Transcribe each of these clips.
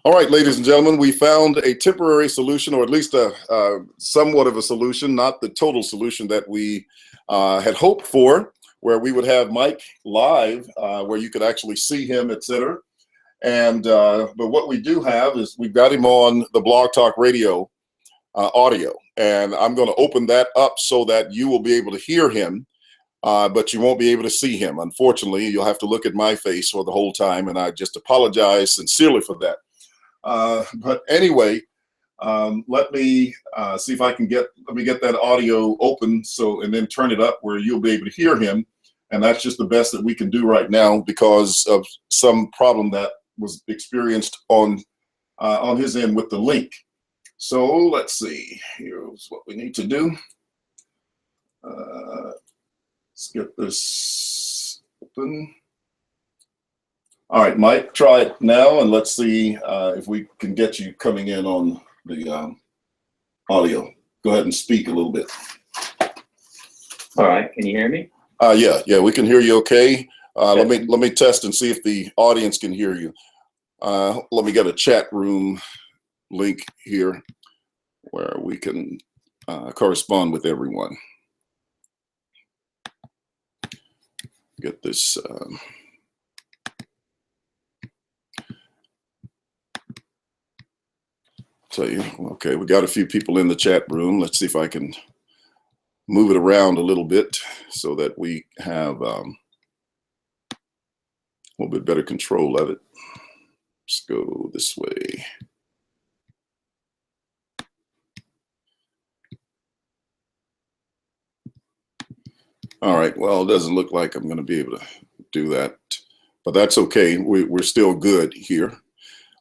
All right, ladies and gentlemen, we found a temporary solution, or at least a somewhat of a solution, not the total solution that we had hoped for, where we would have Mike live, where you could actually see him, etc. And but what we do have is we've got him on the Blog Talk Radio audio, and I'm going to open that up so that you will be able to hear him, but you won't be able to see him. Unfortunately, you'll have to look at my face for the whole time, and I just apologize sincerely for that. But anyway, let me see if I can get that audio open, and then turn it up where you'll be able to hear him. And that's just the best that we can do right now because of some problem that was experienced on his end with the link. So let's see, here's what we need to do. Let's get this open. All right, Mike, try it now, and let's see if we can get you coming in on the audio. Go ahead and speak a little bit. All right, can you hear me? Yeah, we can hear you okay. Let me test and see if the audience can hear you. Let me get a chat room link here where we can correspond with everyone. Get this. Tell you, okay, we got a few people in the chat room. Let's see if I can move it around a little bit so that we have a little bit better control of it. Let's go this way. All right, well, it doesn't look like I'm going to be able to do that, but that's okay. We're still good here.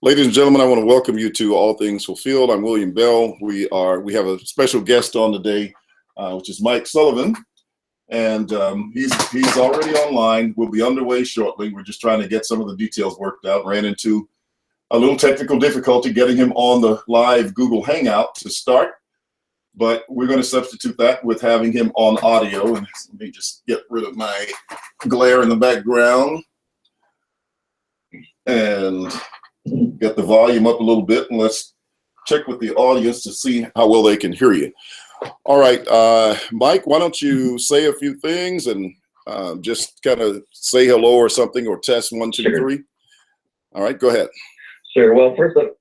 Ladies and gentlemen, I want to welcome you to All Things Fulfilled. I'm William Bell. We have a special guest on today, which is Mike Sullivan, and he's already online. We'll be underway shortly. We're just trying to get some of the details worked out. Ran into a little technical difficulty getting him on the live Google Hangout to start, but we're going to substitute that with having him on audio. And let me just get rid of my glare in the background and get the volume up a little bit, and let's check with the audience to see how well they can hear you. All right, Mike, why don't you say a few things and just kind of say hello or something, or test 1, 2, 3. All right, go ahead. Sure. Well, first of all,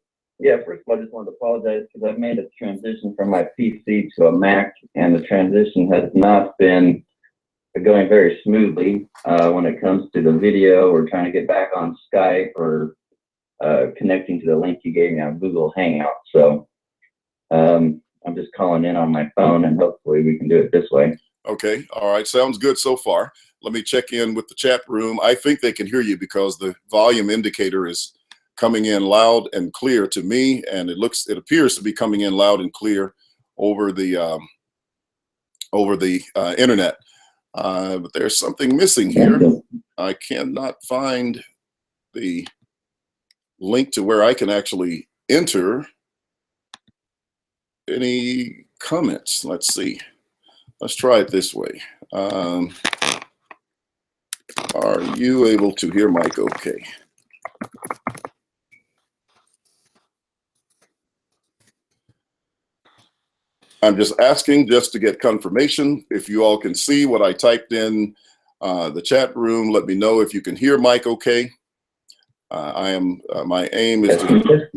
I just wanted to apologize because I've made a transition from my PC to a Mac, and the transition has not been going very smoothly when it comes to the video or trying to get back on Skype or connecting to the link you gave me on Google Hangout. So I'm just calling in on my phone, and hopefully we can do it this way. Okay. All right. Sounds good so far. Let me check in with the chat room. I think they can hear you because the volume indicator is coming in loud and clear to me, and it appears to be coming in loud and clear over the internet. But there's something missing here. I cannot find the link to where I can actually enter any comments. Let's see. Let's try it this way. Are you able to hear Mike okay? I'm just asking just to get confirmation. If you all can see what I typed in the chat room, let me know if you can hear Mike okay. My aim is to.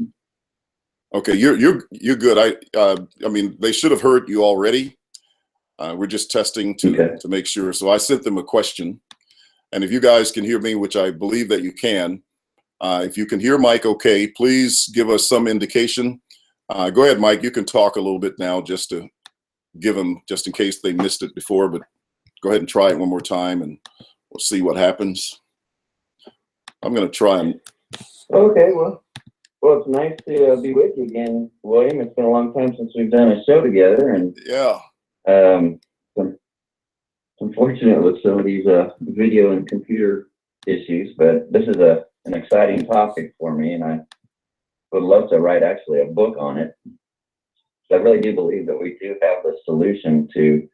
Okay, you're good. I mean, they should have heard you already. We're just testing to make sure. So I sent them a question, and if you guys can hear me, which I believe that you can, if you can hear Mike okay, please give us some indication. Go ahead, Mike. You can talk a little bit now, just to give them, just in case they missed it before. But go ahead and try it one more time, and we'll see what happens. I'm going to try and. Okay, well, it's nice to be with you again, William. It's been a long time since we've done a show together, and yeah, it's unfortunate with some of these video and computer issues, but this is an exciting topic for me, and I would love to write actually a book on it. So I really do believe that we do have the solution to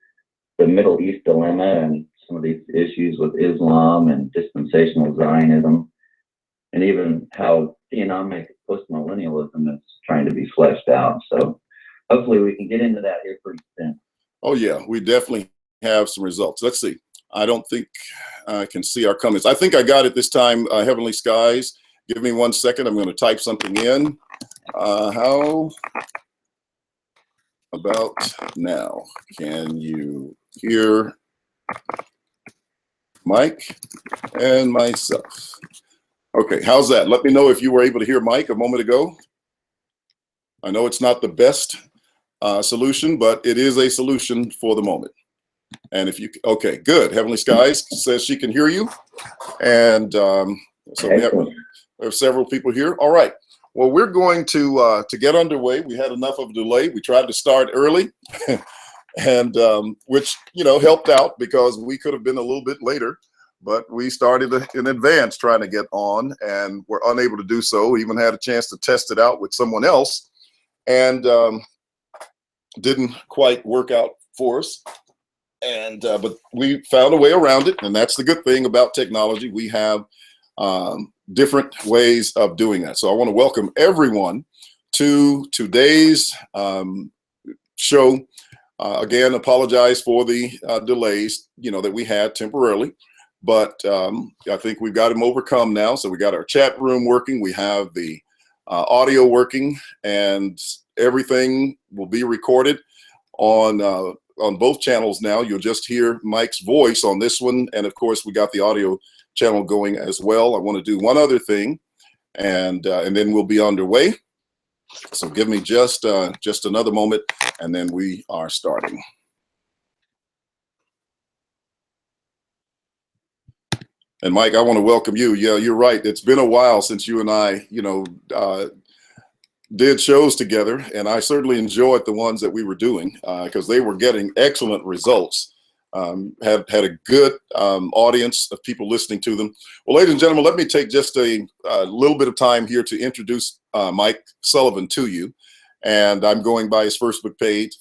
the Middle East dilemma and some of these issues with Islam and dispensational Zionism, and even how theonomic post-millennialism that's trying to be fleshed out. So hopefully we can get into that here pretty soon. Oh yeah, we definitely have some results. Let's see. I don't think I can see our comments. I think I got it this time. Heavenly Skies. Give me 1 second. I'm going to type something in. How about now? Can you hear Mike and myself? Okay, how's that? Let me know if you were able to hear Mike a moment ago. I know it's not the best solution, but it is a solution for the moment. And if you, okay, good. Heavenly Skies says she can hear you. And so we have several people here. All right. Well, we're going to get underway. We had enough of a delay. We tried to start early, and which, you know, helped out because we could have been a little bit later, but we started in advance trying to get on and were unable to do so. We even had a chance to test it out with someone else, and didn't quite work out for us. And but we found a way around it, and that's the good thing about technology. We have different ways of doing that. So I want to welcome everyone to today's show. Again, apologize for the delays, you know, that we had temporarily, but I think we've got them overcome now. So we got our chat room working. We have the audio working, and everything will be recorded on both channels now. You'll just hear Mike's voice on this one, and of course we got the audio channel going as well. I want to do one other thing, and then we'll be underway. So give me just another moment, and then we are starting. And Mike, I want to welcome you. Yeah, you're right. It's been a while since you and I, you know, did shows together, and I certainly enjoyed the ones that we were doing because they were getting excellent results. Had a good audience of people listening to them. Well, ladies and gentlemen, let me take just a little bit of time here to introduce Mike Sullivan to you. And I'm going by his Facebook page,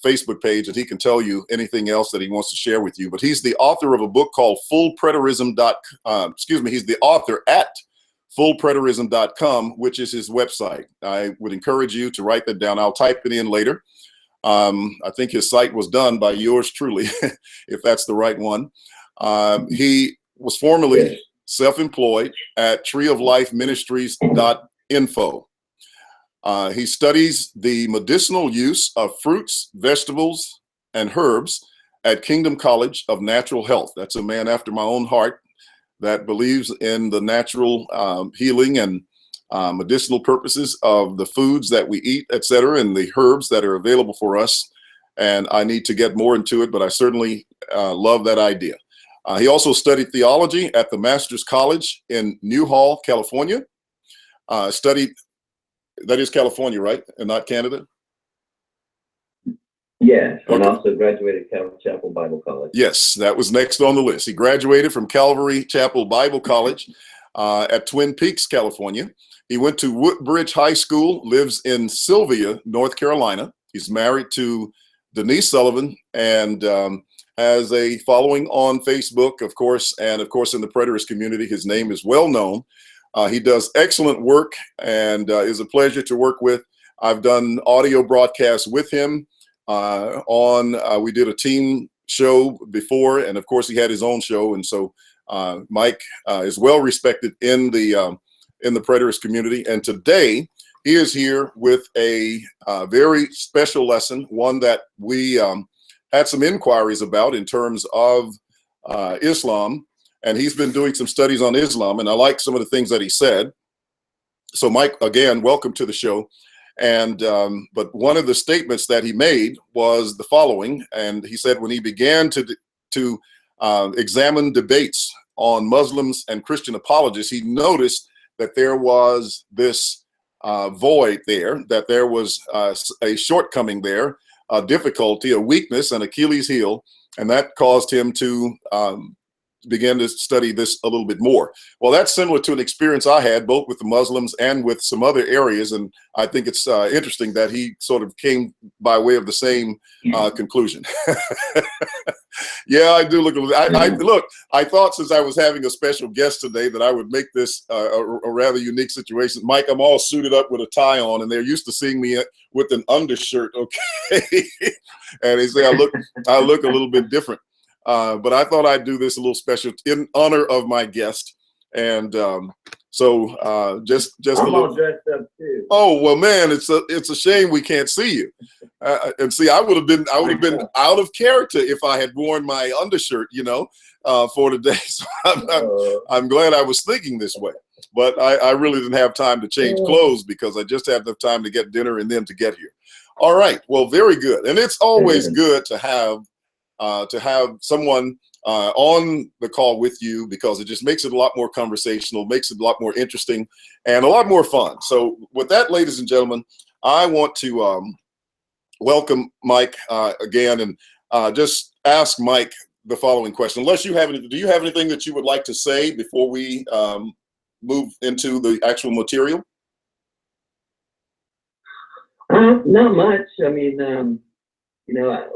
and he can tell you anything else that he wants to share with you. But he's the author of a book called he's the author at fullpreterism.com, which is his website. I would encourage you to write that down. I'll type it in later. I think his site was done by yours truly, if that's the right one. He was formerly self-employed at treeoflifeministries.info. He studies the medicinal use of fruits, vegetables, and herbs at Kingdom College of Natural Health. That's a man after my own heart that believes in the natural healing and medicinal purposes of the foods that we eat, etc., and the herbs that are available for us. And I need to get more into it, but I certainly love that idea. He also studied theology at the Master's College in Newhall, California. Studied, that is California, right? And not Canada? Yes, and Okay. also graduated Calvary Chapel Bible College. Yes, that was next on the list. He graduated from Calvary Chapel Bible College at Twin Peaks, California. He went to Woodbridge High School, lives in Sylvia, North Carolina. He's married to Denise Sullivan, and has a following on Facebook, of course, and of course in the preterist community. His name is well known. He does excellent work and is a pleasure to work with. I've done audio broadcasts with him. We did a team show before, and of course he had his own show, and so Mike is well respected in the preterist community. And today he is here with a very special lesson, one that we had some inquiries about in terms of Islam, and he's been doing some studies on Islam, and I like some of the things that he said. So Mike, again, welcome to the show. And but one of the statements that he made was the following, and he said when he began to examine debates on Muslims and Christian apologists, he noticed that there was this void there, that there was a shortcoming there, a difficulty, a weakness, an Achilles heel, and that caused him to began to study this a little bit more. Well, that's similar to an experience I had both with the Muslims and with some other areas, and I think it's interesting that he sort of came by way of the same conclusion. Yeah, I do look. Look. I thought since I was having a special guest today that I would make this a rather unique situation. Mike, I'm all suited up with a tie on, and they're used to seeing me with an undershirt. Okay, and they say I look a little bit different. But I thought I'd do this a little special in honor of my guest, and so just I'm a little. all dressed up too. Oh well, man, it's a shame we can't see you. And see, I would have been out of character if I had worn my undershirt, for today. So I'm glad I was thinking this way. But I really didn't have time to change clothes because I just had enough time to get dinner and then to get here. All right, well, very good, and it's always good to have someone on the call with you because it just makes it a lot more conversational, makes it a lot more interesting, and a lot more fun. So with that, ladies and gentlemen, I want to welcome Mike again, and just ask Mike the following question. Unless you have any, do you have anything that you would like to say before we move into the actual material? Not much. I mean,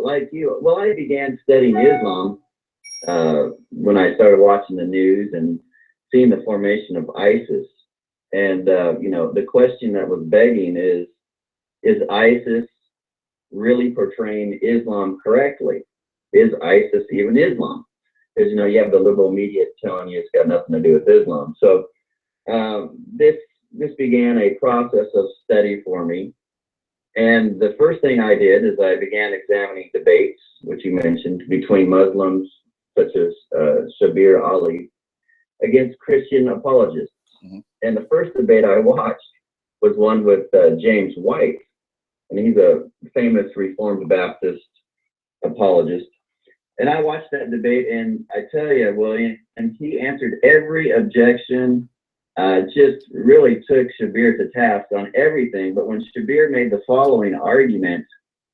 like you, well, I began studying Islam when I started watching the news and seeing the formation of ISIS. And, the question that was begging is ISIS really portraying Islam correctly? Is ISIS even Islam? Because, you have the liberal media telling you it's got nothing to do with Islam. So this began a process of study for me. And the first thing I did is I began examining debates, which you mentioned, between Muslims such as Shabir Ali against Christian apologists. Mm-hmm. And the first debate I watched was one with James White, and he's a famous Reformed Baptist apologist. And I watched that debate, and I tell you, William, and he answered every objection. Just really took Shabir to task on everything. But when Shabir made the following argument,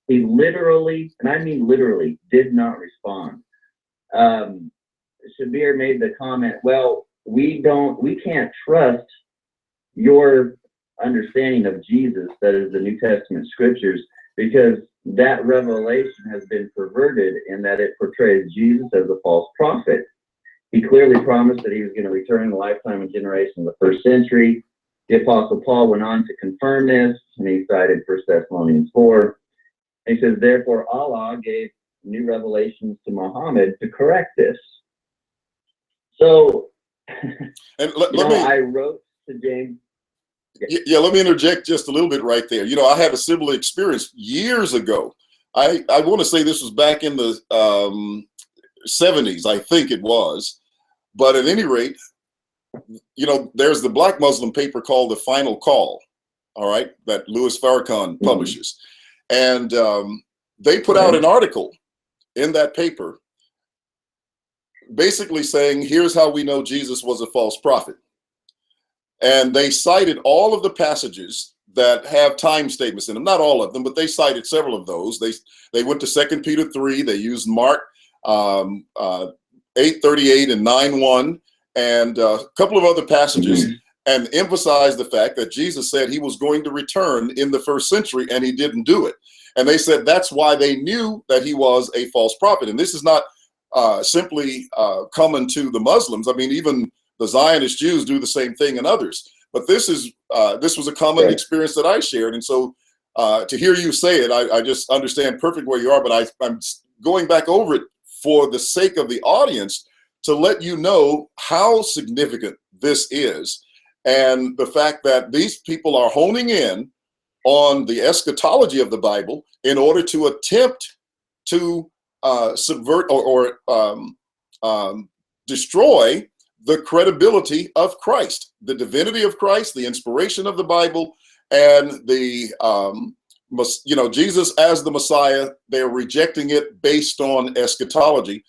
he literally, and I mean literally, did not respond. Shabir made the comment, well, we can't trust your understanding of Jesus, that is the New Testament scriptures, because that revelation has been perverted in that it portrays Jesus as a false prophet. He clearly promised that he was going to return in the lifetime and generation of the first century. The Apostle Paul went on to confirm this, and he cited 1 Thessalonians 4. And he says, therefore, Allah gave new revelations to Muhammad to correct this. So, and I wrote to James. Yeah, let me interject just a little bit right there. I had a similar experience years ago. I want to say this was back in the 70s, I think it was. But at any rate, there's the Black Muslim paper called The Final Call, all right, that Louis Farrakhan publishes. And they put out an article in that paper basically saying, here's how we know Jesus was a false prophet. And they cited all of the passages that have time statements in them, not all of them, but they cited several of those. They went to 2 Peter 3, they used Mark 8:38 and 9:1, and a couple of other passages, and emphasized the fact that Jesus said he was going to return in the first century, and he didn't do it. And they said that's why they knew that he was a false prophet. And this is not simply common to the Muslims. I mean, even the Zionist Jews do the same thing, and others. But this was a common experience that I shared. And so to hear you say it, I just understand perfectly where you are, but I'm going back over it for the sake of the audience to let you know how significant this is, and the fact that these people are honing in on the eschatology of the Bible in order to attempt to subvert or destroy the credibility of Christ, the divinity of Christ, the inspiration of the Bible, and the Jesus as the Messiah. They're rejecting it based on eschatology.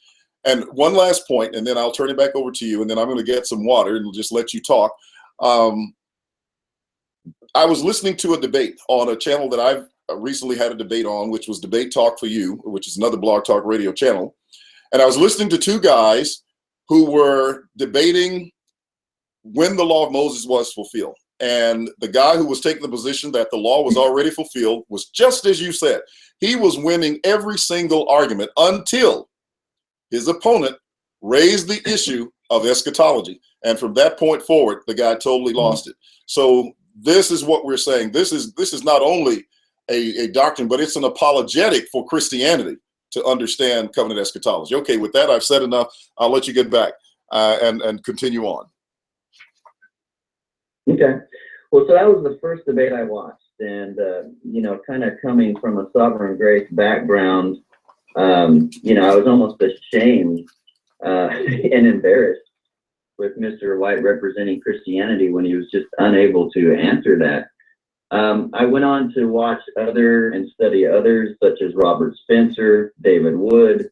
And one last point, and then I'll turn it back over to you, and then I'm going to get some water and just let you talk. I was listening to a debate on a channel that I've recently had a debate on, which was Debate Talk for You, which is another Blog Talk Radio channel. And I was listening to two guys who were debating when the law of Moses was fulfilled. And the guy who was taking the position that the law was already fulfilled was just as you said. He was winning every single argument until his opponent raised the issue of eschatology. And from that point forward, the guy totally lost it. So this is what we're saying. This is not only a doctrine, but it's an apologetic for Christianity to understand covenant eschatology. Okay, with that, I've said enough. I'll let you get back and continue on. Okay. Well, so that was the first debate I watched. And, you know, kind of coming from a sovereign grace background, you know, I was almost ashamed and embarrassed with Mr. White representing Christianity when he was just unable to answer that. I went on to watch and study others such as Robert Spencer, David Wood,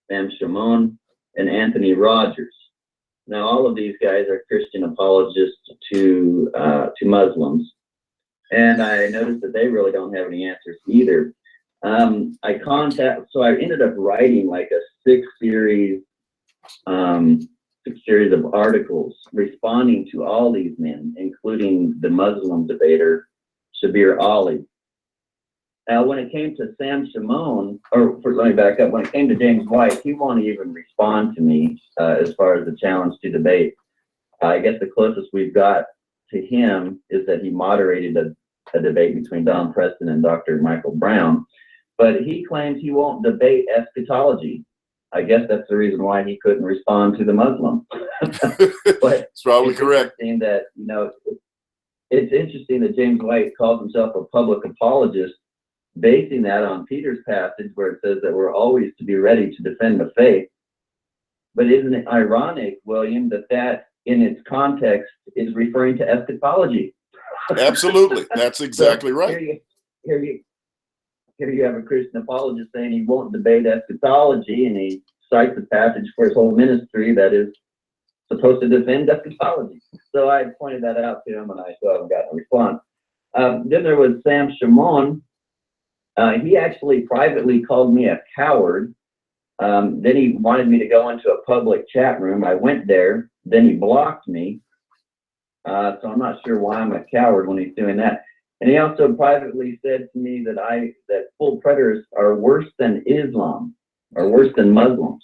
Sam Shimon, and Anthony Rogers. Now, all of these guys are Christian apologists to Muslims, and I noticed that they really don't have any answers either. So I ended up writing like a six series of articles responding to all these men, including the Muslim debater Shabir Ali. Now, when it came to Sam Shimon, let me back up. When it came to James White, he won't even respond to me as far as the challenge to debate. I guess the closest we've got to him is that he moderated a debate between Don Preston and Dr. Michael Brown, but he claims he won't debate eschatology. I guess that's the reason why he couldn't respond to the Muslim. But it's probably correct. That, you know, it's interesting that James White calls himself a public apologist, basing that on Peter's passage where it says that we're always to be ready to defend the faith. But isn't it ironic, William, that in its context is referring to eschatology? Absolutely. That's exactly right. Here you have a Christian apologist saying he won't debate eschatology, and he cites a passage for his whole ministry that is supposed to defend eschatology. So I pointed that out to him, and I still haven't gotten a response. Then there was Sam Shimon. He actually privately called me a coward. Then he wanted me to go into a public chat room. I went there. Then he blocked me. So I'm not sure why I'm a coward when he's doing that. And he also privately said to me that full preterists are worse than Islam, or worse than Muslims.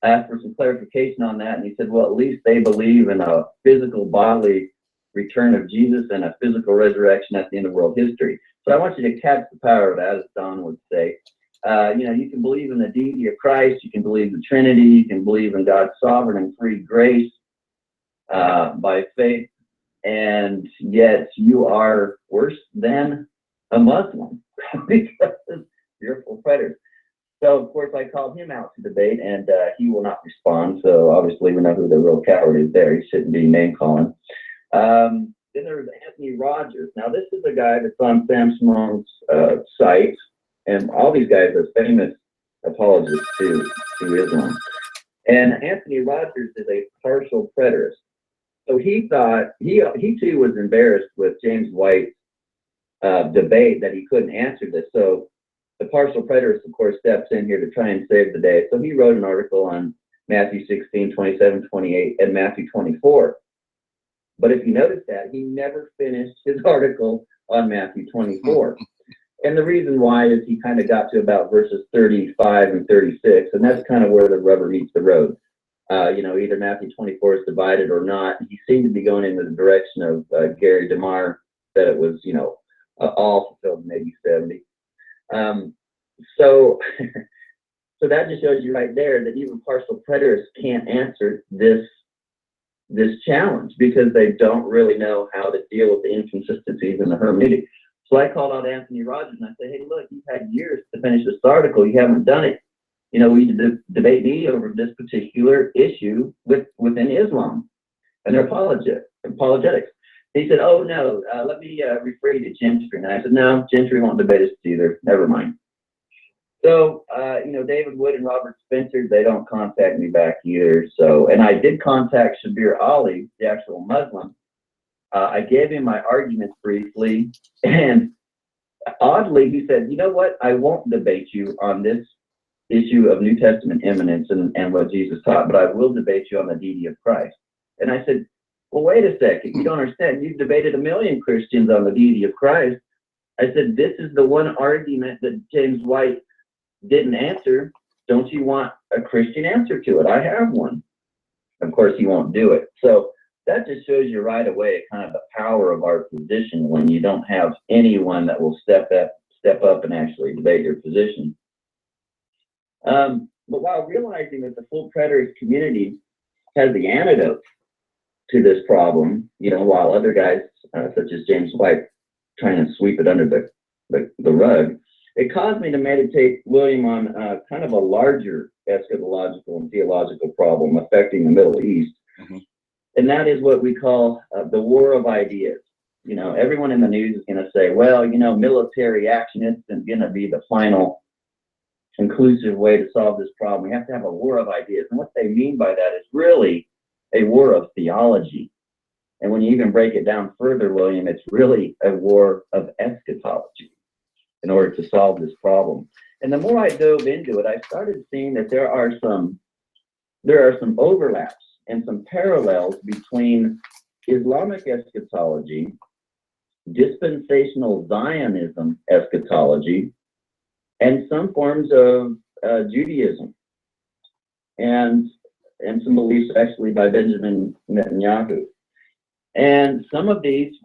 I asked for some clarification on that, and he said, well, at least they believe in a physical bodily return of Jesus and a physical resurrection at the end of world history. So I want you to catch the power of that, as Don would say. You know, you can believe in the deity of Christ, you can believe in the Trinity, you can believe in God's sovereign and free grace by faith, and yet you are worse than a Muslim because you're full preterist. So, of course, I called him out to debate, and he will not respond. So, obviously, we know who the real coward is there. He shouldn't be name-calling. Then there was Anthony Rogers. Now, this is a guy that's on Sam Shimon's site, and all these guys are famous apologists to Islam. And Anthony Rogers is a partial preterist. So he thought, he too was embarrassed with James White's debate that he couldn't answer this. So the partial preterist, of course, steps in here to try and save the day. So he wrote an article on Matthew 16, 27, 28, and Matthew 24. But if you notice that, he never finished his article on Matthew 24. And the reason why is he kind of got to about verses 35 and 36, and that's kind of where the rubber meets the road. You know, either Matthew 24 is divided or not. He seemed to be going in the direction of Gary DeMar, that it was, you know, all fulfilled in AD 70. So that just shows you right there that even partial preterists can't answer this challenge because they don't really know how to deal with the inconsistencies in the hermeneutic. So I called out Anthony Rogers and I said, hey, look, you've had years to finish this article. You haven't done it. You know, we debate me over this particular issue within Islam and their apologetics. He said, oh, no, let me refer you to Gentry. And I said, no, Gentry won't debate us either. Never mind. So, you know, David Wood and Robert Spencer, they don't contact me back either. So, and I did contact Shabir Ali, the actual Muslim. I gave him my arguments briefly. And oddly, he said, you know what? I won't debate you on this issue of New Testament imminence and what Jesus taught, but I will debate you on the deity of Christ. And I said, well, wait a second. You don't understand. You've debated 1 million Christians on the deity of Christ. I said, this is the one argument that James White didn't answer. Don't you want a Christian answer to it? I have one. Of course, he won't do it. So that just shows you right away kind of the power of our position when you don't have anyone that will step up and actually debate your position. But while realizing that the full preterist community has the antidote to this problem, while other guys such as James White trying to sweep it under the rug, it caused me to meditate, William, on kind of a larger eschatological and theological problem affecting the Middle East. Mm-hmm. And that is what we call the war of ideas. Everyone in the news is going to say, well, military action isn't going to be the final conclusive way to solve this problem. We have to have a war of ideas. And what they mean by that is really a war of theology. And when you even break it down further, William, it's really a war of eschatology in order to solve this problem. And the more I dove into it, I started seeing that there are some overlaps and some parallels between Islamic eschatology, dispensational Zionism eschatology, and some forms of Judaism, and some beliefs actually by Benjamin Netanyahu. And some of these,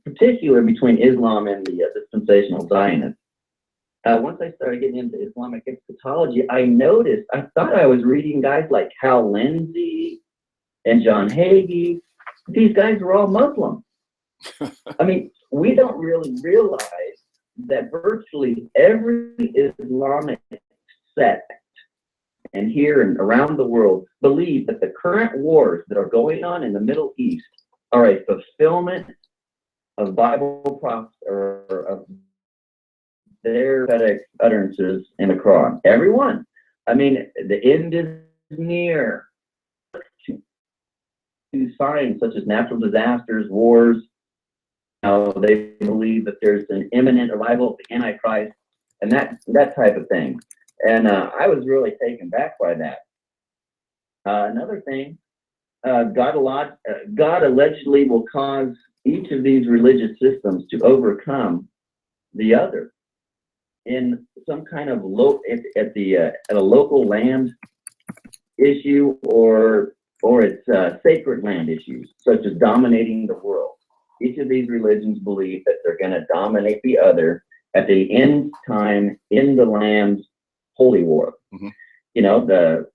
particularly between Islam and the dispensational Zionists. Once I started getting into Islamic eschatology, I thought I was reading guys like Hal Lindsey and John Hagee. These guys were all Muslim. I mean, we don't really realize that virtually every Islamic sect and here and around the world believe that the current wars that are going on in the Middle East are a fulfillment of Bible prophecy or of their prophetic utterances in the Quran. Everyone. I mean, the end is near. To signs such as natural disasters, wars. They believe that there's an imminent arrival of the Antichrist and that type of thing. And I was really taken back by that. Another thing, God allegedly will cause each of these religious systems to overcome the other in some kind of at a local land issue or it's sacred land issues, such as dominating the world. Each of these religions believe that they're going to dominate the other at the end time in the land's holy war. Mm-hmm. The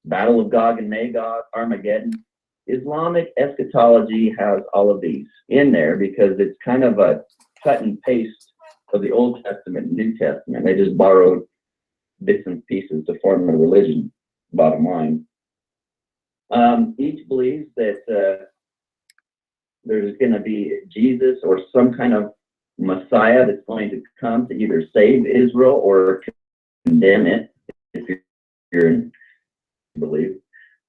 Battle of Gog and Magog, Armageddon. Islamic eschatology has all of these in there because it's kind of a cut and paste of the Old Testament and New Testament. They just borrowed bits and pieces to form a religion, bottom line. Each believes that there's going to be Jesus or some kind of Messiah that's going to come to either save Israel or condemn it, if you're in belief,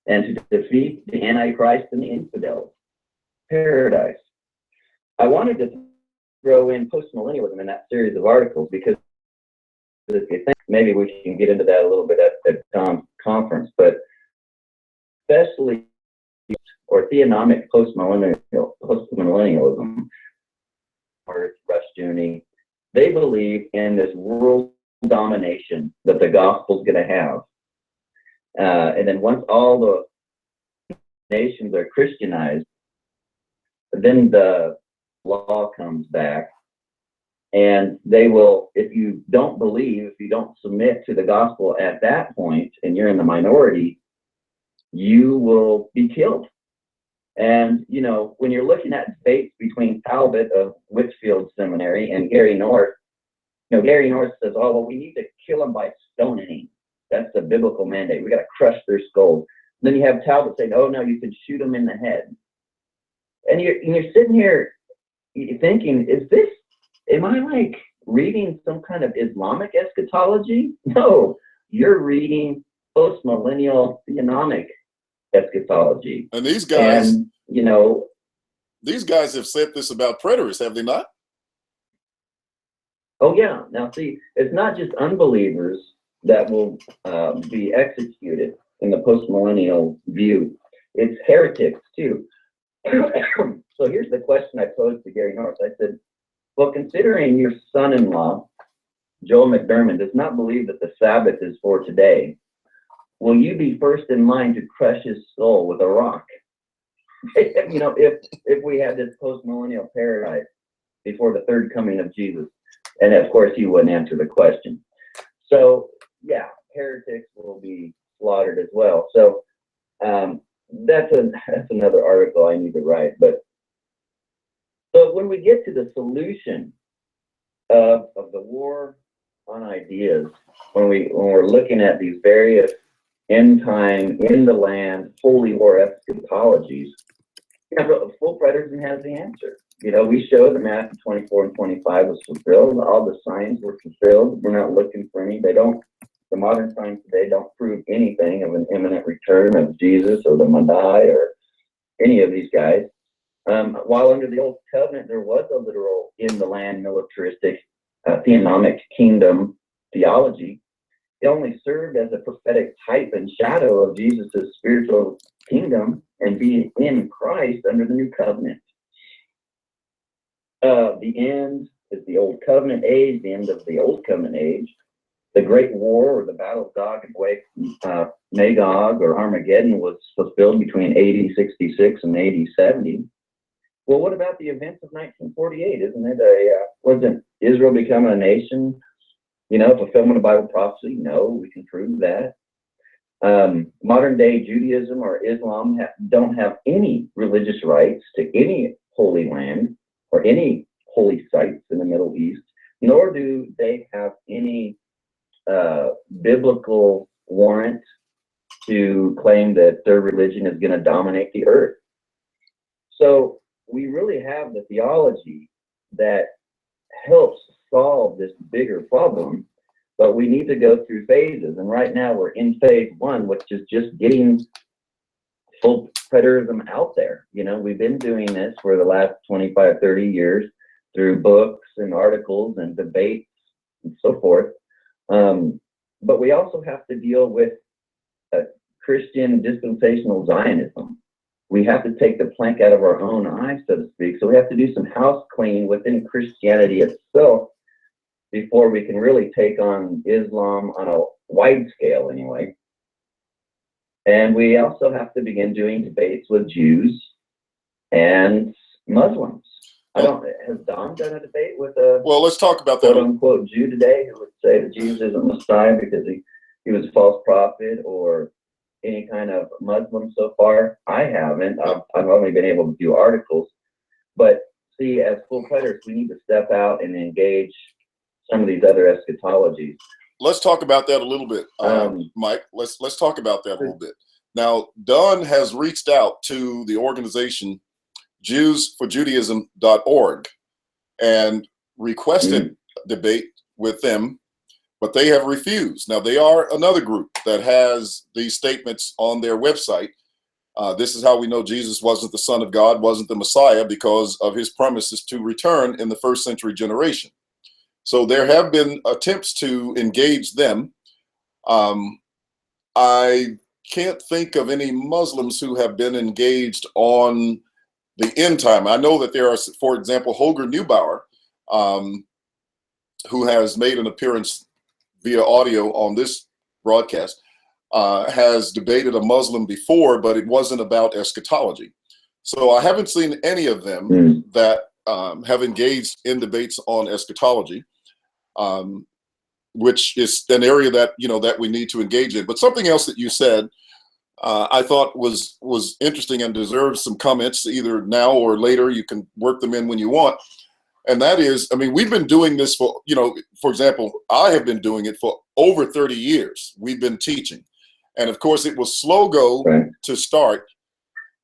and to defeat the Antichrist and the infidels. Paradise. I wanted to throw in postmillennialism in that series of articles because if you think, maybe we can get into that a little bit at conference, but especially or theonomic postmillennialism, or Rushdoony, they believe in this world domination that the gospel's going to have. And then once all the nations are Christianized, then the law comes back, and they will, if you don't believe, if you don't submit to the gospel at that point, and you're in the minority, you will be killed. And, when you're looking at debates between Talbot of Whitfield Seminary and Gary North, Gary North says, oh, well, we need to kill them by stoning. That's the biblical mandate. We got to crush their skulls. And then you have Talbot saying, oh, no, you can shoot them in the head. And you're sitting here thinking, am I like reading some kind of Islamic eschatology? No, you're reading postmillennial theonomic eschatology. And these guys, these guys have said this about preterists, have they not? Oh yeah. Now see, it's not just unbelievers that will be executed in the postmillennial view. It's heretics too. So here's the question I posed to Gary North. I said, well, considering your son-in-law, Joel McDermott, does not believe that the Sabbath is for today, will you be first in line to crush his skull with a rock? You know, if we had this post-millennial paradise before the third coming of Jesus. And of course, he wouldn't answer the question. So yeah, heretics will be slaughtered as well. So that's another article I need to write. But when we get to the solution of the war on ideas, when we're looking at these various end time, in the land, holy war eschatologies, you know, full preterism has the answer. You know, we show that Matthew 24 and 25 was fulfilled. All the signs were fulfilled. We're not looking for any. The modern science today don't prove anything of an imminent return of Jesus or the Messiah or any of these guys. While under the Old Covenant, there was a literal in the land militaristic theonomic kingdom theology. It only served as a prophetic type and shadow of Jesus' spiritual kingdom and being in Christ under the new covenant. The end is the Old Covenant age, the end of the Old Covenant age. The Great War, or the Battle of Gog and Magog, or Armageddon, was fulfilled between AD 66 and AD 70. Well, what about the events of 1948? Isn't it wasn't Israel becoming a nation? You know, fulfillment of Bible prophecy? No, we can prove that. Modern day Judaism or Islam don't have any religious rights to any holy land or any holy sites in the Middle East, nor do they have any biblical warrant to claim that their religion is going to dominate the earth. So we really have the theology that helps solve this bigger problem, but we need to go through phases. And right now we're in phase one, which is just getting full preterism out there. You know, we've been doing this for the last 25, 30 years through books and articles and debates and so forth. But we also have to deal with Christian dispensational Zionism. We have to take the plank out of our own eye, so to speak. So we have to do some house cleaning within Christianity itself before we can really take on Islam on a wide scale anyway. And we also have to begin doing debates with Jews and Muslims. Has Don done a debate with a let's talk about that. quote unquote Jew today who would say that Jesus isn't Messiah because he was a false prophet, or any kind of Muslim so far? I haven't. I've only been able to do articles. But see, as full preterists, we need to step out and engage some of these other eschatologies. Let's talk about that a little bit, Mike. Let's talk about that a little bit. Now, Don has reached out to the organization JewsForJudaism.org and requested debate with them, but they have refused. Now, they are another group that has these statements on their website. This is how we know Jesus wasn't the Son of God, wasn't the Messiah, because of his promises to return in the first century generation. So there have been attempts to engage them. I can't think of any Muslims who have been engaged on the end time. I know that there are, for example, Holger Neubauer, who has made an appearance via audio on this broadcast, has debated a Muslim before, but it wasn't about eschatology. So I haven't seen any of them that have engaged in debates on eschatology, which is an area that, you know, that we need to engage in. But something else that you said, I thought was interesting and deserves some comments, either now or later. You can work them in when you want. And that is, I mean, we've been doing this for, you know, for example, I have been doing it for over 30 years. We've been teaching. And of course, it was slow go to start.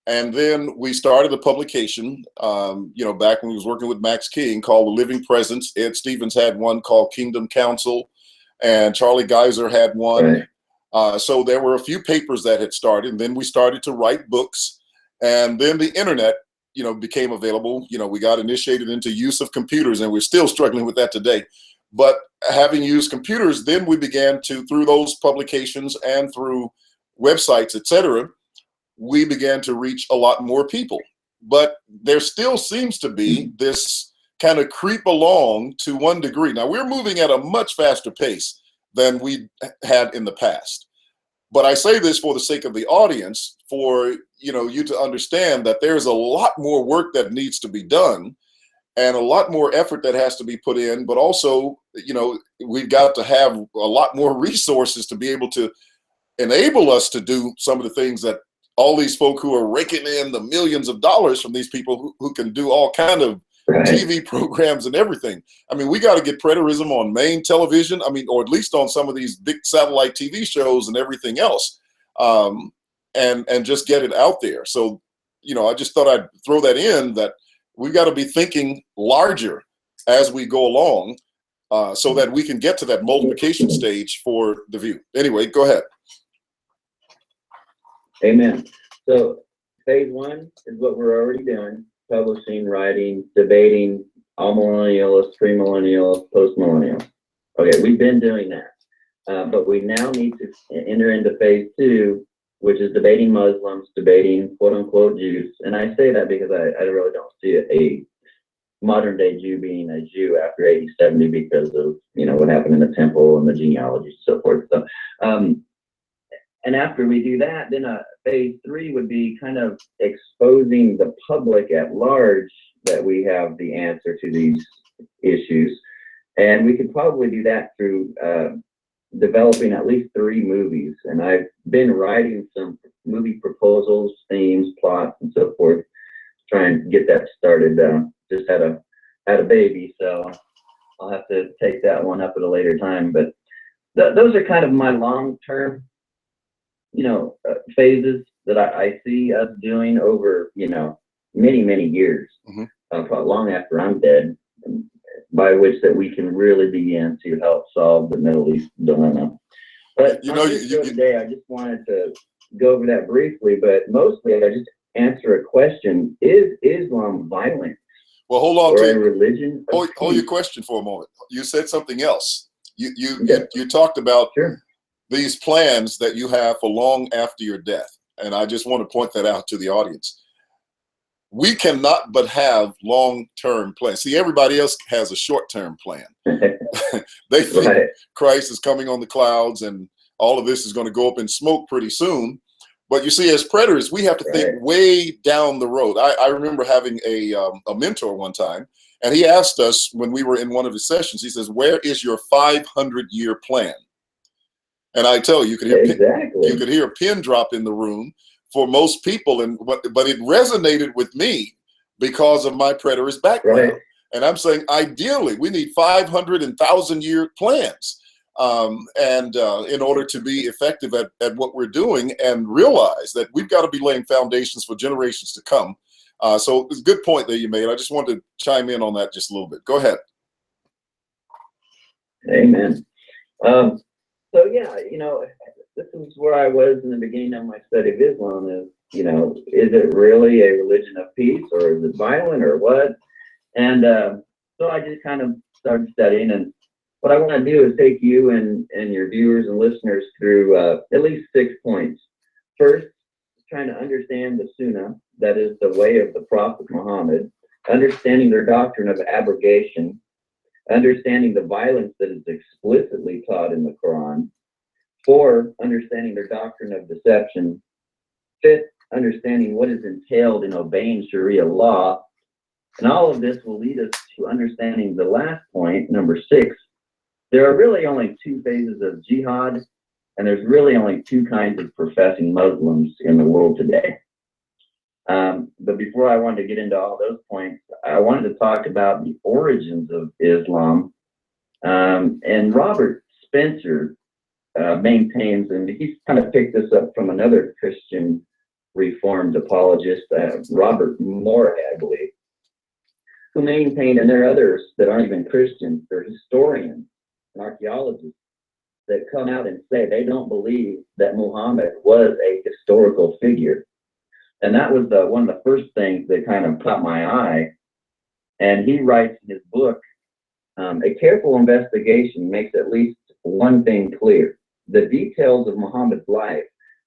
And then we started a publication, you know, back when we was working with Max King, called The Living Presence. Ed Stevens had one called Kingdom Council, and Charlie Geiser had one. So there were a few papers that had started, and then we started to write books, and then the internet, you know, became available. You know, we got initiated into use of computers, and we're still struggling with that today. But having used computers, then we began to, through those publications and through websites, etc., we began to reach a lot more people. But there still seems to be this kind of creep along to one degree. Now, we're moving at a much faster pace than we had in the past. But I say this for the sake of the audience, for you to understand that there's a lot more work that needs to be done and a lot more effort that has to be put in. But also, we've got to have a lot more resources to be able to enable us to do some of the things that all these folk who are raking in the millions of dollars from these people who can do all kind of TV programs and everything. I mean, we got to get preterism on main television. I mean, or at least on some of these big satellite TV shows and everything else, and just get it out there. So, I just thought I'd throw that in, that we've got to be thinking larger as we go along, so that we can get to that multiplication stage for the view. Anyway, go ahead. Amen. So phase one is what we're already doing: publishing, writing, debating, all millennialists, premillennials, postmillennials. Okay, we've been doing that, but we now need to enter into phase two, which is debating Muslims, debating quote unquote Jews. And I say that because I really don't see a modern day Jew being a Jew after 80, 70 because of what happened in the temple and the genealogy and so forth. So, and after we do that, then phase three would be kind of exposing the public at large that we have the answer to these issues. And we could probably do that through developing at least 3 movies. And I've been writing some movie proposals, themes, plots, and so forth, trying to get that started. Just had a baby, so I'll have to take that one up at a later time. But those are kind of my long-term phases that I see us doing over, many, many years, probably long after I'm dead, by which that we can really begin to help solve the Middle East dilemma. But today, I just wanted to go over that briefly, but mostly I just answer a question: is Islam violent? Well, hold on or to a religion. Hold your question for a moment. You said something else. You talked about these plans that you have for long after your death. And I just want to point that out to the audience. We cannot but have long-term plans. See, everybody else has a short-term plan. They think Christ is coming on the clouds and all of this is going to go up in smoke pretty soon. But you see, as preterists, we have to think way down the road. I remember having a mentor one time, and he asked us when we were in one of his sessions, he says, "Where is your 500-year plan?" And I tell you, you could hear a pin drop in the room for most people, but it resonated with me because of my preterist background. And I'm saying, ideally, we need 500 and 1,000-year plans, in order to be effective at what we're doing, and realize that we've got to be laying foundations for generations to come. So it's a good point that you made. I just wanted to chime in on that just a little bit. Go ahead. Amen. So yeah, this is where I was in the beginning of my study of Islam. Is it really a religion of peace, or is it violent, or what? And so I just kind of started studying, and what I want to do is take you and your viewers and listeners through at least 6 points. First, trying to understand the Sunnah, that is the way of the Prophet Muhammad, understanding their doctrine of abrogation, understanding the violence that is explicitly taught in the Quran. 4, understanding their doctrine of deception. 5th, understanding what is entailed in obeying Sharia law. And all of this will lead us to understanding the last point, number 6. There are really only 2 phases of jihad, and there's really only 2 kinds of professing Muslims in the world today. But before I wanted to get into all those points, I wanted to talk about the origins of Islam. And Robert Spencer maintains, and he's kind of picked this up from another Christian Reformed apologist, Robert Moore, I believe, who maintained, and there are others that aren't even Christians, they're historians and archaeologists that come out and say they don't believe that Muhammad was a historical figure. And that was one of the first things that kind of caught my eye. And he writes in his book, A careful investigation makes at least one thing clear. The details of Muhammad's life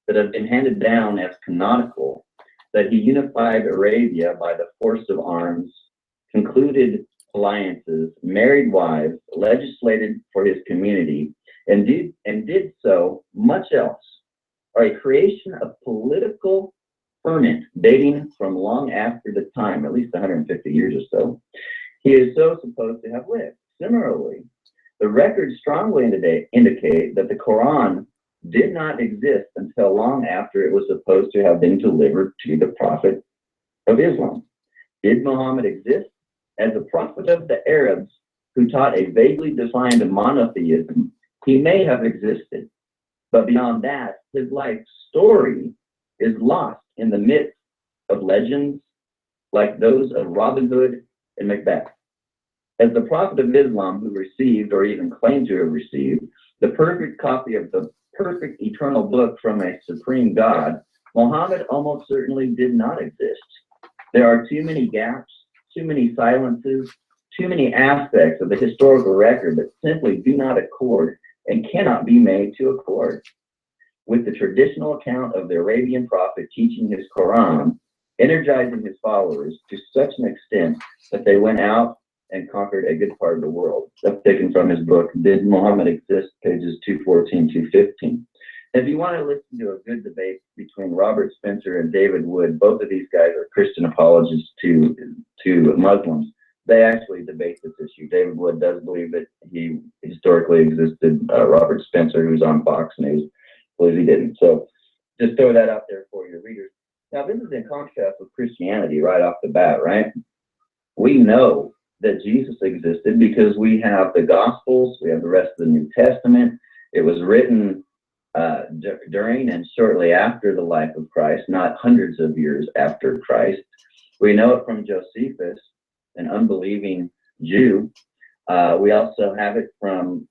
that have been handed down as canonical, that he unified Arabia by the force of arms, concluded alliances, married wives, legislated for his community, and did so much else, are a creation of political ferment dating from long after the time, at least 150 years or so, he is so supposed to have lived. Similarly, the records strongly indicate that the Quran did not exist until long after it was supposed to have been delivered to the Prophet of Islam. Did Muhammad exist as a prophet of the Arabs who taught a vaguely defined monotheism? He may have existed, but beyond that, his life story is lost in the midst of legends like those of Robin Hood and Macbeth. As the prophet of Islam who received, or even claimed to have received, the perfect copy of the perfect eternal book from a supreme God, Muhammad almost certainly did not exist. There are too many gaps, too many silences, too many aspects of the historical record that simply do not accord and cannot be made to accord with the traditional account of the Arabian prophet teaching his Quran, energizing his followers to such an extent that they went out and conquered a good part of the world. That's taken from his book, Did Muhammad Exist? Pages 214, 215. If you want to listen to a good debate between Robert Spencer and David Wood, both of these guys are Christian apologists to Muslims. They actually debate this issue. David Wood does believe that he historically existed. Robert Spencer, who's on Fox News, believes he didn't. So just throw that out there for your readers. Now, this is in contrast with Christianity right off the bat, right? We know that Jesus existed because we have the Gospels, we have the rest of the New Testament. It was written during and shortly after the life of Christ, not hundreds of years after Christ. We know it from Josephus, an unbelieving Jew. We also have it from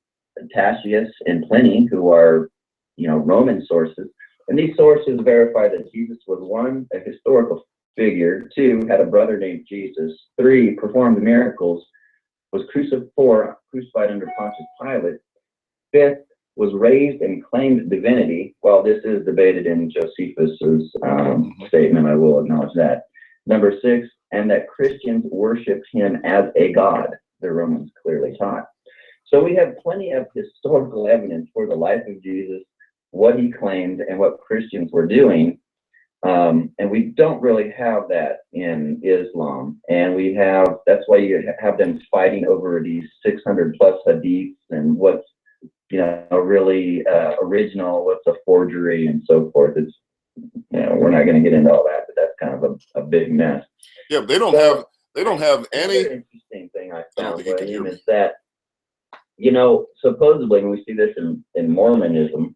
Tacitus and Pliny, who are, Roman sources. And these sources verify that Jesus was, one, a historical figure, two, had a brother named Jesus, three, performed miracles, was crucified under Pontius Pilate, fifth, was raised and claimed divinity. While this is debated in Josephus's statement, I will acknowledge that. Number six, and that Christians worshiped him as a god, the Romans clearly taught. So we have plenty of historical evidence for the life of Jesus, what he claimed, and what Christians were doing. And we don't really have that in Islam. And that's why you have them fighting over these 600 plus hadiths and what's, really original, what's a forgery and so forth. It's, we're not going to get into all that, but that's kind of a big mess. Yeah, but they don't have any. Another interesting thing I found is that, supposedly, when we see this in Mormonism,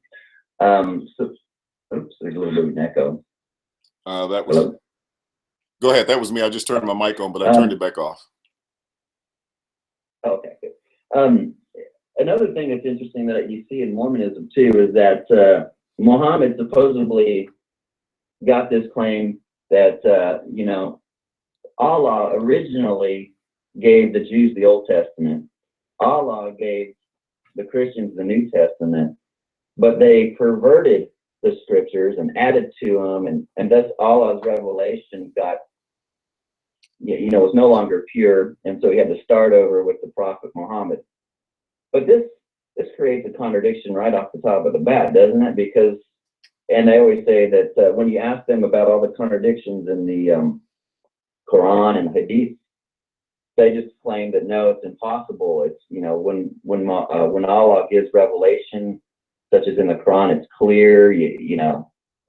oops, there's a little bit of an echo. That was. Hello? Go ahead. That was me. I just turned my mic on, but I turned it back off. Okay, good. Another thing that's interesting that you see in Mormonism too is that Muhammad supposedly got this claim that Allah originally gave the Jews the Old Testament. Allah gave the Christians the New Testament, but they perverted the scriptures and added to them, and thus Allah's revelation was no longer pure, and so he had to start over with the Prophet Muhammad. But this creates a contradiction right off the top of the bat, doesn't it? Because, and they always say that when you ask them about all the contradictions in the Quran and Hadith, they just claim that no, it's impossible. It's when Allah gives revelation, such as in the Quran, it's clear,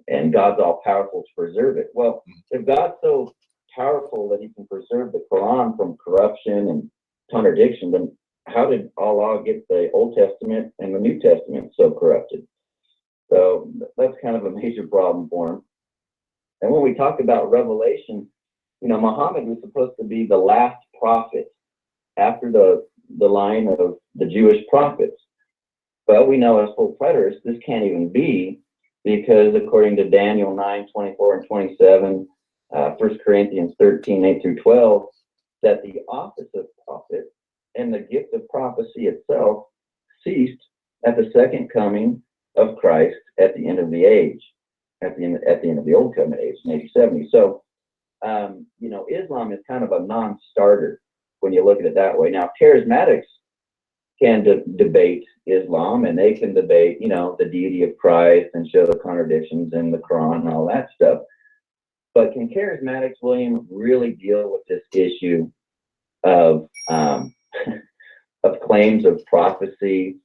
and God's all powerful to preserve it. Well, if God's so powerful that he can preserve the Quran from corruption and contradiction, then how did Allah get the Old Testament and the New Testament so corrupted? So that's kind of a major problem for him. And when we talk about revelation, Muhammad was supposed to be the last prophet after the line of the Jewish prophets. Well, we know as full preterists, this can't even be, because according to Daniel 9, 24 and 27, 1 Corinthians 13, 8 through 12, that the office of prophet and the gift of prophecy itself ceased at the second coming of Christ at the end of the age, at the end of the Old Covenant age in AD 70. So, Islam is kind of a non-starter when you look at it that way. Now, charismatics can debate Islam, and they can debate, the deity of Christ and show the contradictions in the Quran and all that stuff. But can charismatics, William, really deal with this issue of of claims of prophecy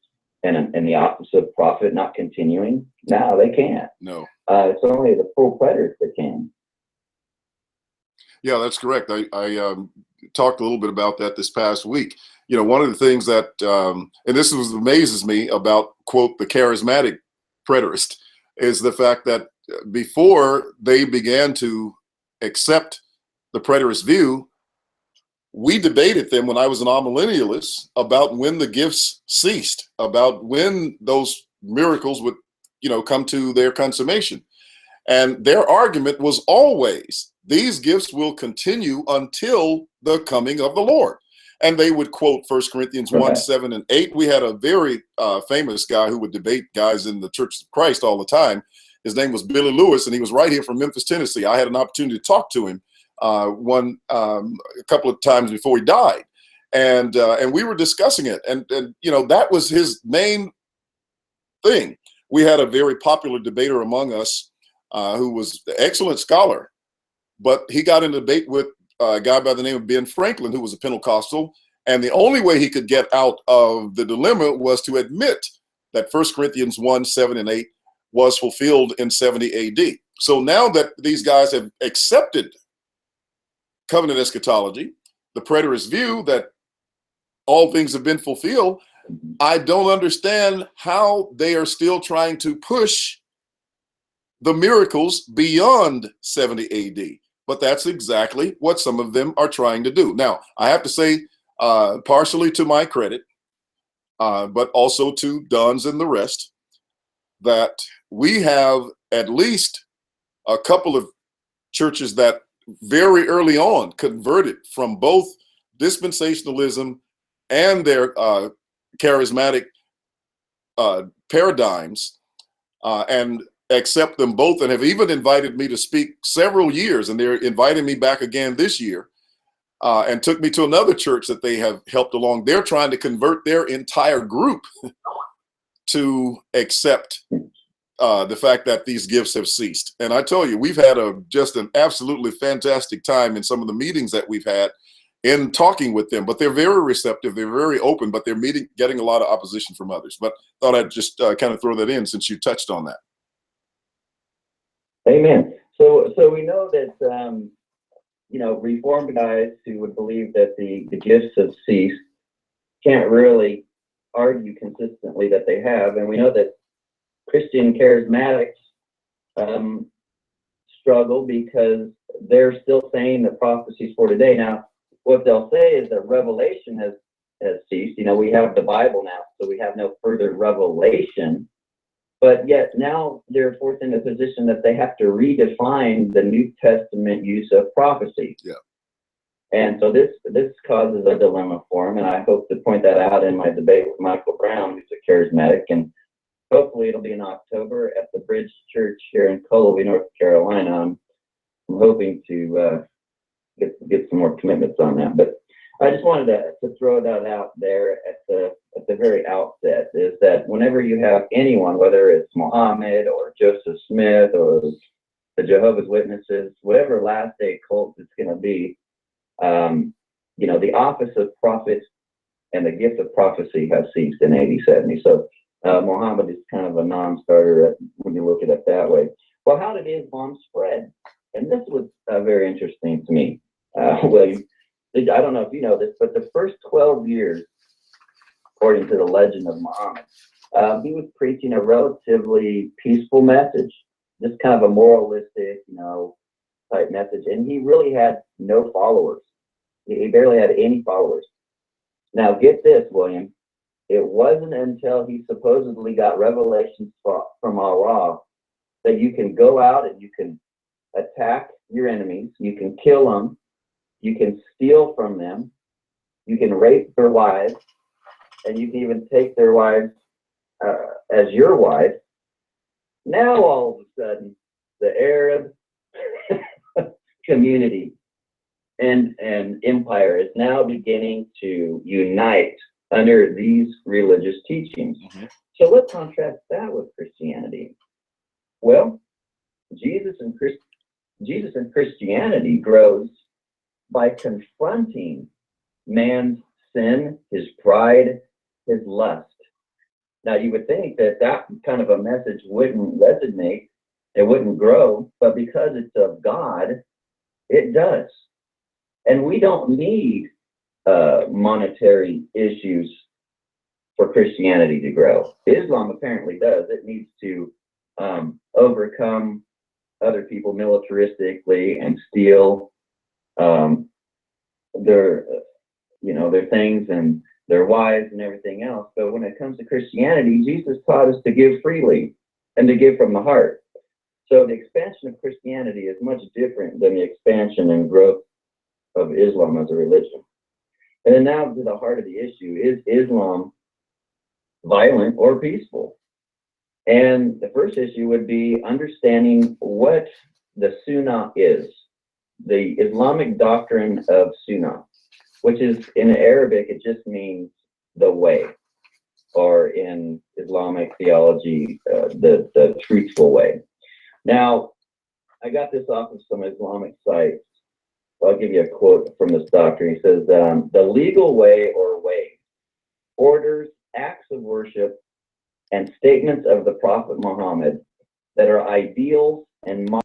and the office of prophet not continuing? No, they can't. No. It's only the full preterists that can. Yeah, that's correct. I talked a little bit about that this past week. One of the things that, and this amazes me about, quote, the charismatic preterist, is the fact that before they began to accept the preterist view, we debated them when I was an amillennialist about when the gifts ceased, about when those miracles would, come to their consummation. And their argument was always, these gifts will continue until the coming of the Lord. And they would quote 1 Corinthians 1, 7, and 8. We had a very famous guy who would debate guys in the Church of Christ all the time. His name was Billy Lewis, and he was right here from Memphis, Tennessee. I had an opportunity to talk to him a couple of times before he died. And we were discussing it. And that was his main thing. We had a very popular debater among us who was an excellent scholar, but he got in a debate with a guy by the name of Ben Franklin, who was a Pentecostal, and the only way he could get out of the dilemma was to admit that 1 Corinthians 1, 7, and 8 was fulfilled in 70 AD. So now that these guys have accepted covenant eschatology, the preterist view that all things have been fulfilled, I don't understand how they are still trying to push the miracles beyond 70 AD. But that's exactly what some of them are trying to do. Now, I have to say, partially to my credit, but also to Don's and the rest, that we have at least a couple of churches that very early on converted from both dispensationalism and their charismatic paradigms, and accept them both, and have even invited me to speak several years, and they're inviting me back again this year, and took me to another church that they have helped along. They're trying to convert their entire group to accept the fact that these gifts have ceased. And I tell you, we've had just an absolutely fantastic time in some of the meetings that we've had in talking with them, but they're very receptive, they're very open, but they're getting a lot of opposition from others. But thought I'd just kind of throw that in since you touched on that. Amen. So we know that Reformed guys who would believe that the gifts have ceased can't really argue consistently that they have, and we know that Christian charismatics struggle because they're still saying the prophecies for today. Now, what they'll say is that revelation has ceased. We have the Bible now, so we have no further revelation. But yet now they're forced in a position that they have to redefine the New Testament use of prophecy. Yeah. And so this causes a dilemma for them, and I hope to point that out in my debate with Michael Brown, who's a charismatic, and hopefully it'll be in October at the Bridge Church here in Colby, North Carolina. I'm hoping to get some more commitments on that. But I just wanted to throw that out there at the very outset, is that whenever you have anyone, whether it's Muhammad or Joseph Smith or the Jehovah's Witnesses, whatever last day cult it's going to be, the office of prophet and the gift of prophecy have ceased in AD 70. So Muhammad is kind of a non-starter when you look at it that way. Well, how did Islam spread? And this was very interesting to me, William. I don't know if you know this, but the first 12 years, according to the legend of Muhammad, he was preaching a relatively peaceful message, just kind of a moralistic, type message. And he really had no followers. He barely had any followers. Now, get this, William. It wasn't until he supposedly got revelations from Allah that you can go out and you can attack your enemies, you can kill them, you can steal from them, You can rape their wives, and you can even take their wives as your wife. Now, all of a sudden, the Arab community and empire is now beginning to unite under these religious teachings. Mm-hmm. So let's contrast that with Christianity. Well, Jesus and Christianity grows by confronting man's sin, his pride, his lust. Now, you would think that that kind of a message wouldn't resonate, it wouldn't grow, but because it's of God, it does. And we don't need monetary issues for Christianity to grow. Islam apparently does. It needs to overcome other people militaristically and steal their things and their wives and everything else. But when it comes to Christianity, Jesus taught us to give freely and to give from the heart. So the expansion of Christianity is much different than the expansion and growth of Islam as a religion. And then now to the heart of the issue, is Islam violent or peaceful? And the first issue would be understanding what the Sunnah is, the Islamic doctrine of Sunnah, which is in Arabic, it just means the way, or in Islamic theology, the truthful way. Now, I got this off of some Islamic sites. I'll give you a quote from this doctor. He says, the legal way or way orders, acts of worship, and statements of the Prophet Muhammad that are ideals and Muhammad.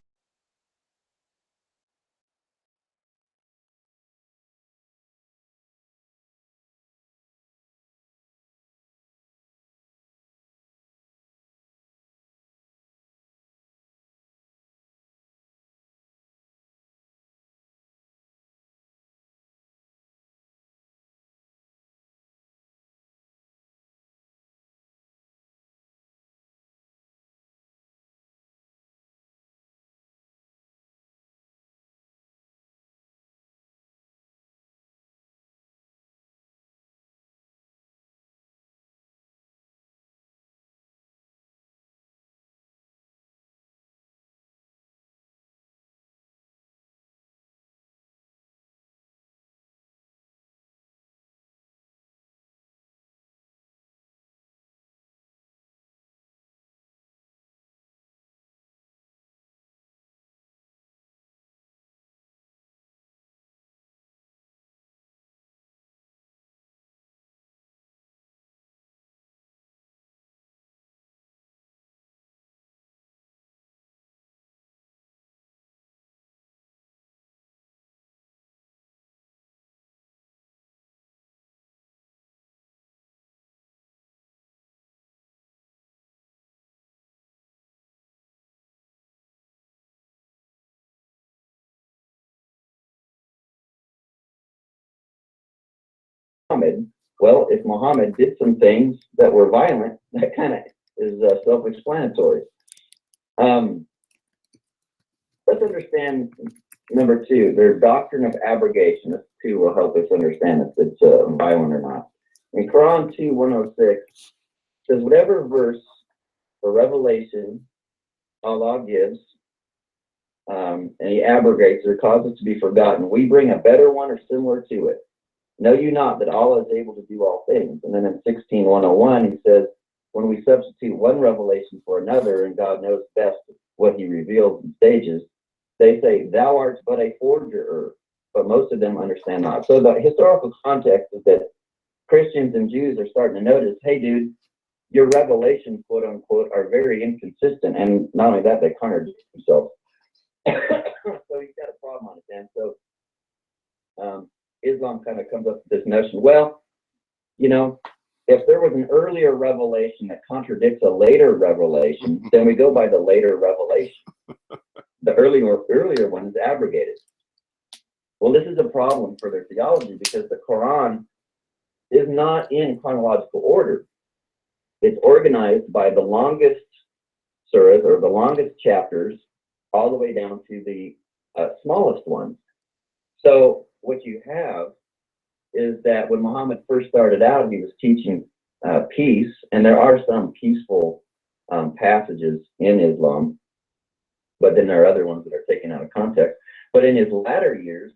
Well, if Muhammad did some things that were violent, that kind of is self-explanatory. Let's understand number two, their doctrine of abrogation. This too will help us understand if it's violent or not. In Quran 2:106 says, whatever verse or revelation Allah gives, and he abrogates or causes to be forgotten, we bring a better one or similar to it. Know you not that Allah is able to do all things? And then in 16:101 he says, when we substitute one revelation for another, and God knows best what he reveals in stages, they say, thou art but a forger, but most of them understand not. So the historical context is that Christians and Jews are starting to notice, hey dude, your revelations, quote unquote, are very inconsistent. And not only that, they contradict themselves. So he's got a problem on his hands. So Islam kind of comes up with this notion, well, you know, if there was an earlier revelation that contradicts a later revelation, then we go by the later revelation. The earlier one is abrogated. Well, this is a problem for their theology because the Quran is not in chronological order. It's organized by the longest surahs or the longest chapters all the way down to the smallest ones. So what you have is that when Muhammad first started out, he was teaching peace, and there are some peaceful passages in Islam, but then there are other ones that are taken out of context. But in his latter years,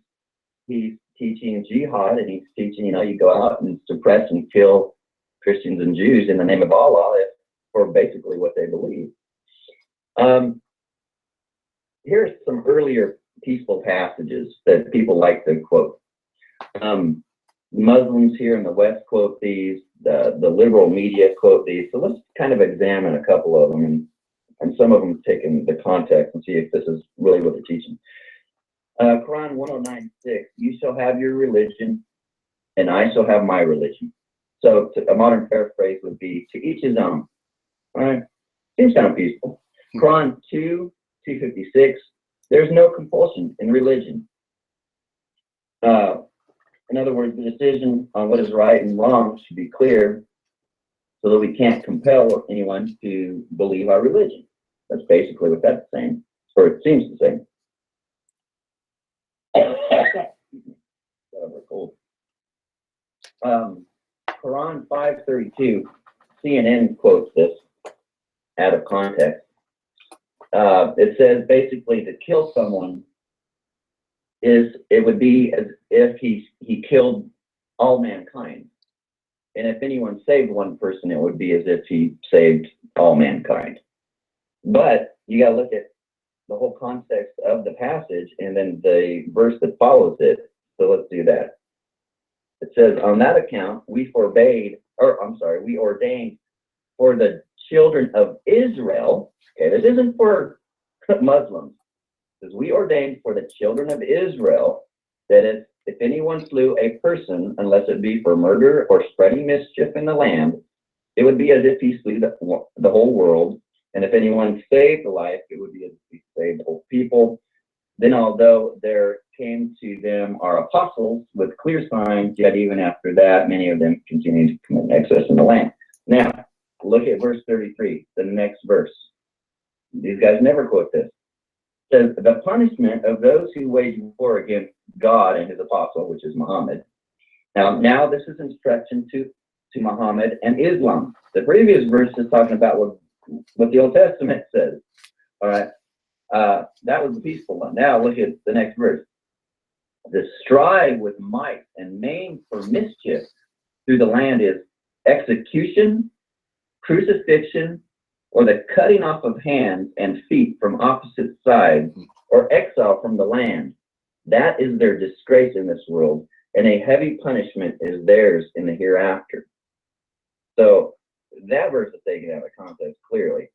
he's teaching jihad, and he's teaching, you go out and suppress and kill Christians and Jews in the name of Allah for basically what they believe. Here's some earlier peaceful passages that people like to quote. Muslims here in the West quote these, the liberal media quote these. So let's kind of examine a couple of them, and some of them taken the context and see if this is really what they're teaching. Quran 109:6, you shall have your religion, and I shall have my religion. So a modern paraphrase would be, to each his own. All right, seems kind of peaceful. Quran 2:256, there's no compulsion in religion. In other words, the decision on what is right and wrong should be clear so that we can't compel anyone to believe our religion. That's basically what that's saying, or it seems to say. Quran 5:32, CNN quotes this out of context. It says basically to kill someone it would be as if he killed all mankind. And if anyone saved one person, it would be as if he saved all mankind. But you got to look at the whole context of the passage and then the verse that follows it. So let's do that. It says, on that account, we ordained for the children of Israel. Okay, this isn't for Muslims. Because we ordained for the children of Israel that if anyone slew a person, unless it be for murder or spreading mischief in the land, it would be as if he slew the whole world. And if anyone saved a life, it would be as if he saved the whole people. Then although there came to them our apostles with clear signs, yet even after that, many of them continued to commit excess in the land. Now, look at verse 33, the next verse. These guys never quote this. Says the punishment of those who wage war against God and his apostle, which is Muhammad. Now this is instruction to Muhammad and Islam. The previous verse is talking about what the Old Testament says. All right, that was the peaceful one. Now look at the next verse. The strive with might and main for mischief through the land is execution, crucifixion, or the cutting off of hands and feet from opposite sides, or exile from the land. That is their disgrace in this world, and a heavy punishment is theirs in the hereafter. So that verse is taken out of context clearly.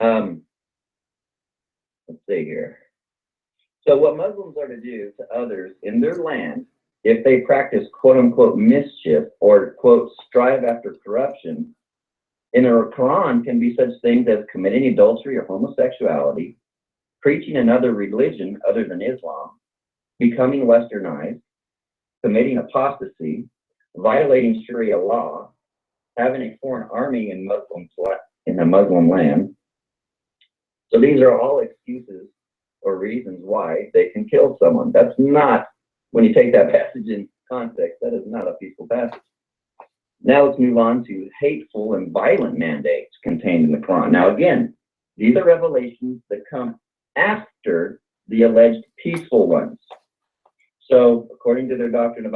Let's see here. So what Muslims are to do to others in their land, if they practice quote unquote mischief or quote strive after corruption, in the Quran can be such things as committing adultery or homosexuality, preaching another religion other than Islam, becoming westernized, committing apostasy, violating Sharia law, having a foreign army in a Muslim land. So these are all excuses or reasons why they can kill someone. That's not, when you take that passage in context, that is not a peaceful passage. Now let's move on to hateful and violent mandates contained in the Quran. Now again, these are revelations that come after the alleged peaceful ones. So according to their doctrine of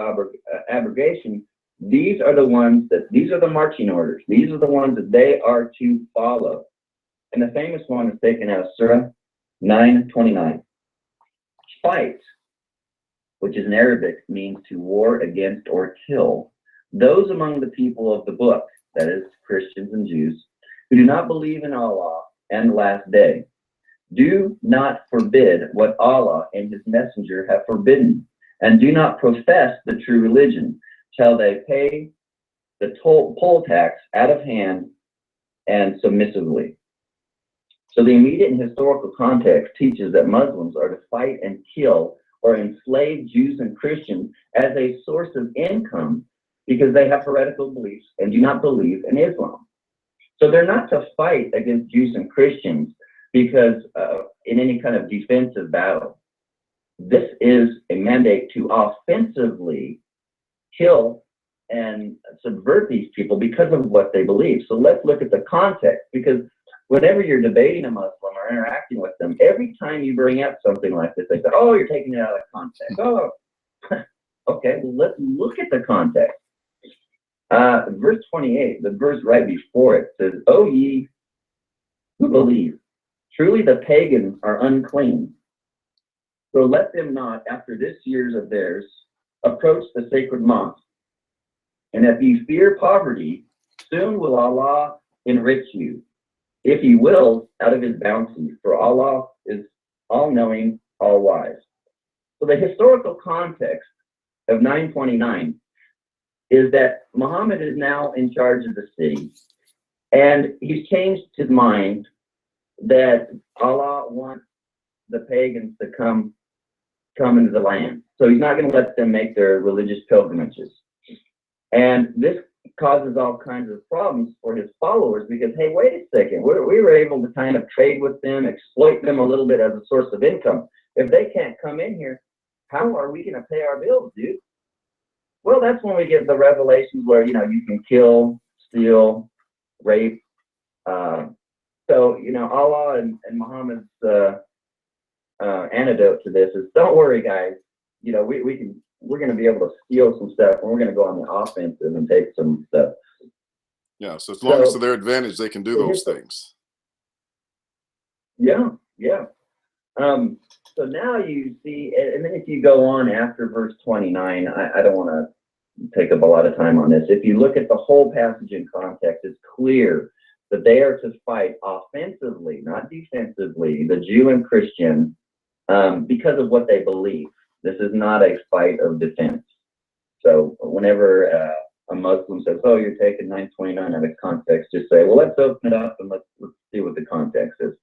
abrogation, these are the marching orders. These are the ones that they are to follow. And the famous one is taken out of Surah 9:29. Fight, which in Arabic means to war against or kill those among the people of the book, that is, Christians and Jews, who do not believe in Allah and the last day. Do not forbid what Allah and his messenger have forbidden, and do not profess the true religion, till they pay the poll tax out of hand and submissively. So the immediate and historical context teaches that Muslims are to fight and kill or enslave Jews and Christians as a source of income because they have heretical beliefs and do not believe in Islam. So they're not to fight against Jews and Christians because in any kind of defensive battle. This is a mandate to offensively kill and subvert these people because of what they believe. So let's look at the context, because whenever you're debating a Muslim or interacting with them, every time you bring up something like this, they say, oh, you're taking it out of context. Oh, okay, well, let's look at the context. Verse 28, the verse right before it says, O ye who believe, truly the pagans are unclean. So let them not, after this years of theirs, approach the sacred mosque. And if ye fear poverty, soon will Allah enrich you, if he wills, out of his bounty, for Allah is all-knowing, all-wise. So the historical context of 929 is that Muhammad is now in charge of the city, and he's changed his mind that Allah wants the pagans to come into the land. So he's not going to let them make their religious pilgrimages. And this causes all kinds of problems for his followers because, hey, wait a second, we were able to kind of trade with them, exploit them a little bit as a source of income. If they can't come in here, how are we going to pay our bills, dude? Well, that's when we get the revelations where, you can kill, steal, rape. So, Allah and Muhammad's antidote to this is, don't worry, guys. We're going to be able to steal some stuff, and we're going to go on the offensive and take some stuff. Yeah, so as long as to their advantage, they can do those things. Yeah. So now you see, and then if you go on after verse 29, I don't want to take up a lot of time on this. If you look at the whole passage in context, it's clear that they are to fight offensively, not defensively, the Jew and Christian, because of what they believe. This is not a fight of defense. So whenever a Muslim says, oh, you're taking 929 out of context, just say, well, let's open it up and let's see what the context is.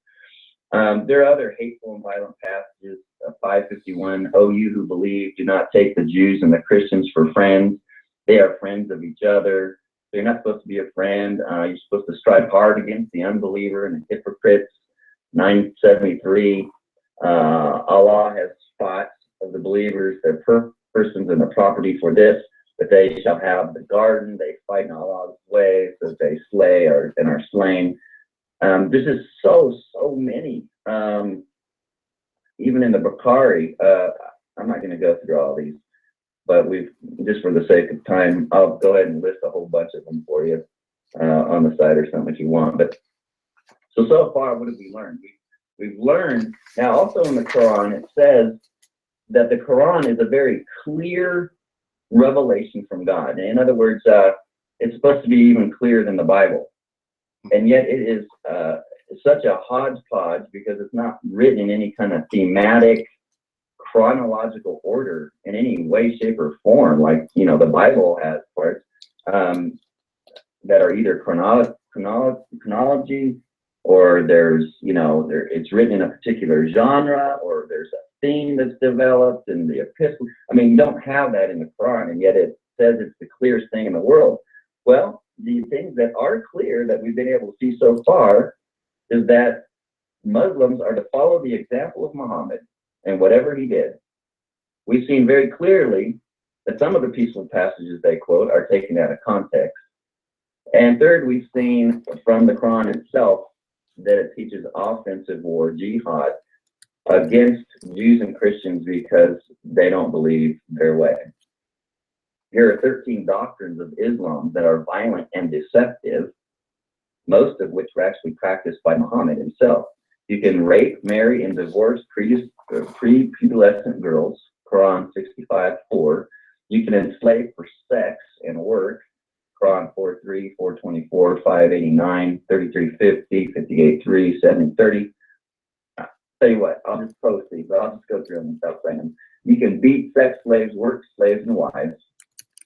There are other hateful and violent passages. 551, O you who believe, do not take the Jews and the Christians for friends. They are friends of each other. So you're not supposed to be a friend. You're supposed to strive hard against the unbeliever and the hypocrites. 973, Allah has fought of the believers, their persons and the property for this, that they shall have the garden. They fight in Allah's ways, that they slay and are slain. This is so many. Even in the Bukhari, I'm not going to go through all these, but just for the sake of time, I'll go ahead and list a whole bunch of them for you on the side or something if you want. But so far, what have we learned? We've learned now. Also in the Quran, it says that the Quran is a very clear revelation from God. In other words, it's supposed to be even clearer than the Bible. And yet it is such a hodgepodge because it's not written in any kind of thematic, chronological order in any way, shape, or form, like, the Bible has parts that are either chronology, or there's, it's written in a particular genre, or there's a theme that's developed in the epistle. I mean, you don't have that in the Quran, and yet it says it's the clearest thing in the world. Well, the things that are clear that we've been able to see so far is that Muslims are to follow the example of Muhammad and whatever he did. We've seen very clearly that some of the peaceful passages they quote are taken out of context. And third, we've seen from the Quran itself that it teaches offensive war, jihad, against Jews and Christians because they don't believe their way. Here are 13 doctrines of Islam that are violent and deceptive, most of which were actually practiced by Muhammad himself. You can rape, marry, and divorce prepubescent girls, Quran 65:4. You can enslave for sex and work, Quran 4:3, 424, 589, 33:50, 58:3, 7:30. Tell you what, I'll just post these, but I'll just go through them without saying them. You can beat sex slaves, work slaves, and wives.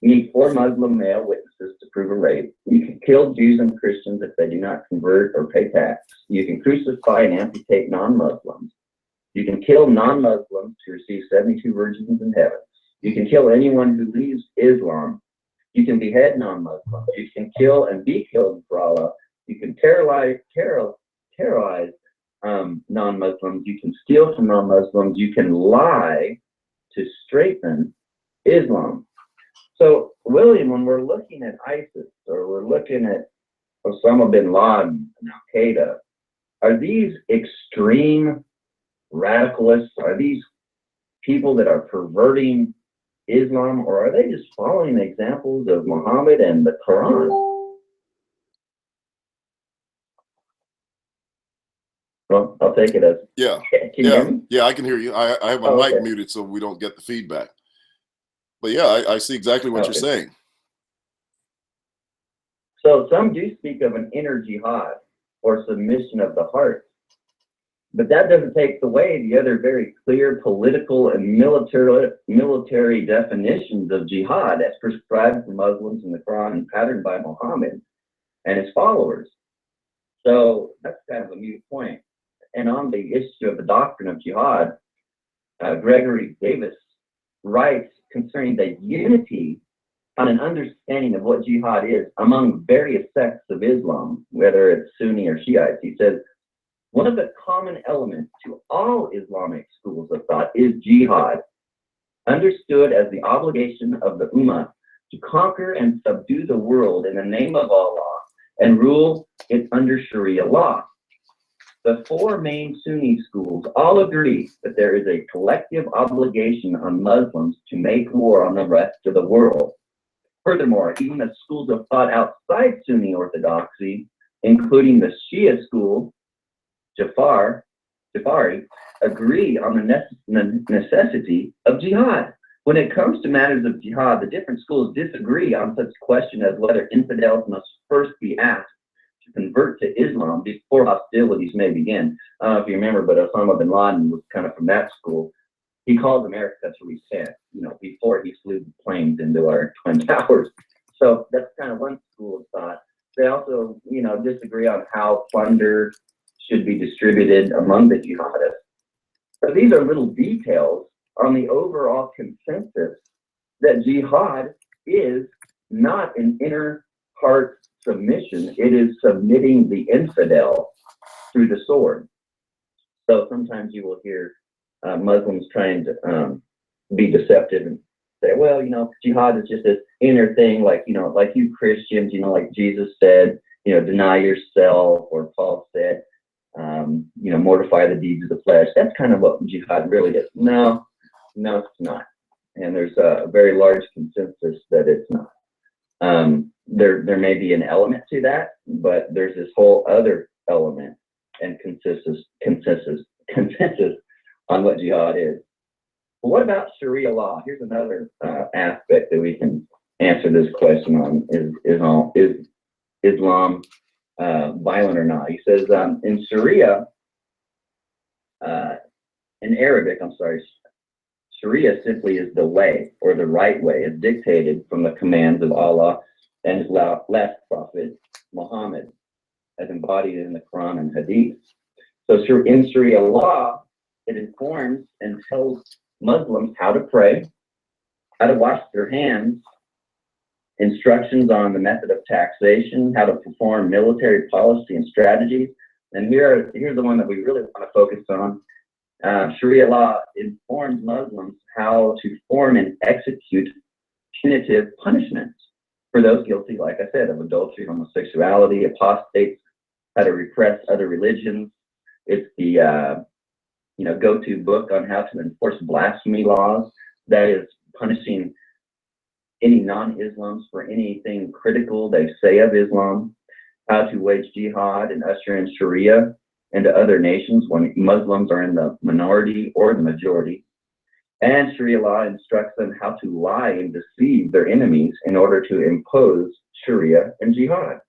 You need 4 Muslim male witnesses to prove a rape. You can kill Jews and Christians if they do not convert or pay tax. You can crucify and amputate non-Muslims. You can kill non-Muslims to receive 72 virgins in heaven. You can kill anyone who leaves Islam. You can behead non-Muslims. You can kill and be killed for Allah. You can terrorize non-Muslims. You can steal from non-Muslims. You can lie to strengthen Islam. So, William, when we're looking at ISIS or we're looking at Osama bin Laden and Al-Qaeda, are these extreme radicalists? Are these people that are perverting Islam, or are they just following the examples of Muhammad and the Quran? Well, I'll take it as Yeah. Can you hear me? Yeah, I can hear you. I have my mic muted so we don't get the feedback. But yeah, I see exactly what you're saying. So some do speak of an inner jihad or submission of the heart. But that doesn't take away the other very clear political and military definitions of jihad as prescribed for Muslims in the Quran and patterned by Muhammad and his followers. So that's kind of a moot point. And on the issue of the doctrine of jihad, Gregory Davis writes concerning the unity on an understanding of what jihad is among various sects of Islam, whether it's Sunni or Shiites. He says, one of the common elements to all Islamic schools of thought is jihad, understood as the obligation of the Ummah to conquer and subdue the world in the name of Allah and rule it under Sharia law. The four main Sunni schools all agree that there is a collective obligation on Muslims to make war on the rest of the world. Furthermore, even the schools of thought outside Sunni orthodoxy, including the Shia school, Jafari, agree on the necessity of jihad. When it comes to matters of jihad, the different schools disagree on such question as whether infidels must first be asked to convert to Islam before hostilities may begin. I don't know if you remember, but Osama bin Laden was kind of from that school. He called America to repent, before he flew the planes into our Twin Towers. So that's kind of one school of thought. They also, disagree on how plunder should be distributed among the jihadists. But these are little details on the overall consensus that jihad is not an inner heart submission. It is submitting the infidel through the sword. So sometimes you will hear Muslims trying to be deceptive and say, well, jihad is just this inner thing, like you Christians, like Jesus said, deny yourself, or Paul said, mortify the deeds of the flesh. That's kind of what jihad really is. No, it's not. And there's a very large consensus that it's not. There may be an element to that, but there's this whole other element and consensus on what jihad is. But what about Sharia law? Here's another aspect that we can answer this question on: is Islam violent or not? He says in Sharia, in Arabic, Sharia simply is the way, or the right way, as dictated from the commands of Allah and his last prophet, Muhammad, as embodied in the Quran and Hadith. So in Sharia law, it informs and tells Muslims how to pray, how to wash their hands, instructions on the method of taxation, how to perform military policy and strategies. And here's the one that we really want to focus on. Sharia law informs Muslims how to form and execute punitive punishments for those guilty, like I said, of adultery, homosexuality, apostates, how to repress other religions. It's the go-to book on how to enforce blasphemy laws, that is punishing any non-Islams for anything critical they say of Islam, how to wage jihad and usher in Sharia into other nations when Muslims are in the minority or the majority. And Sharia law instructs them how to lie and deceive their enemies in order to impose Sharia and jihad.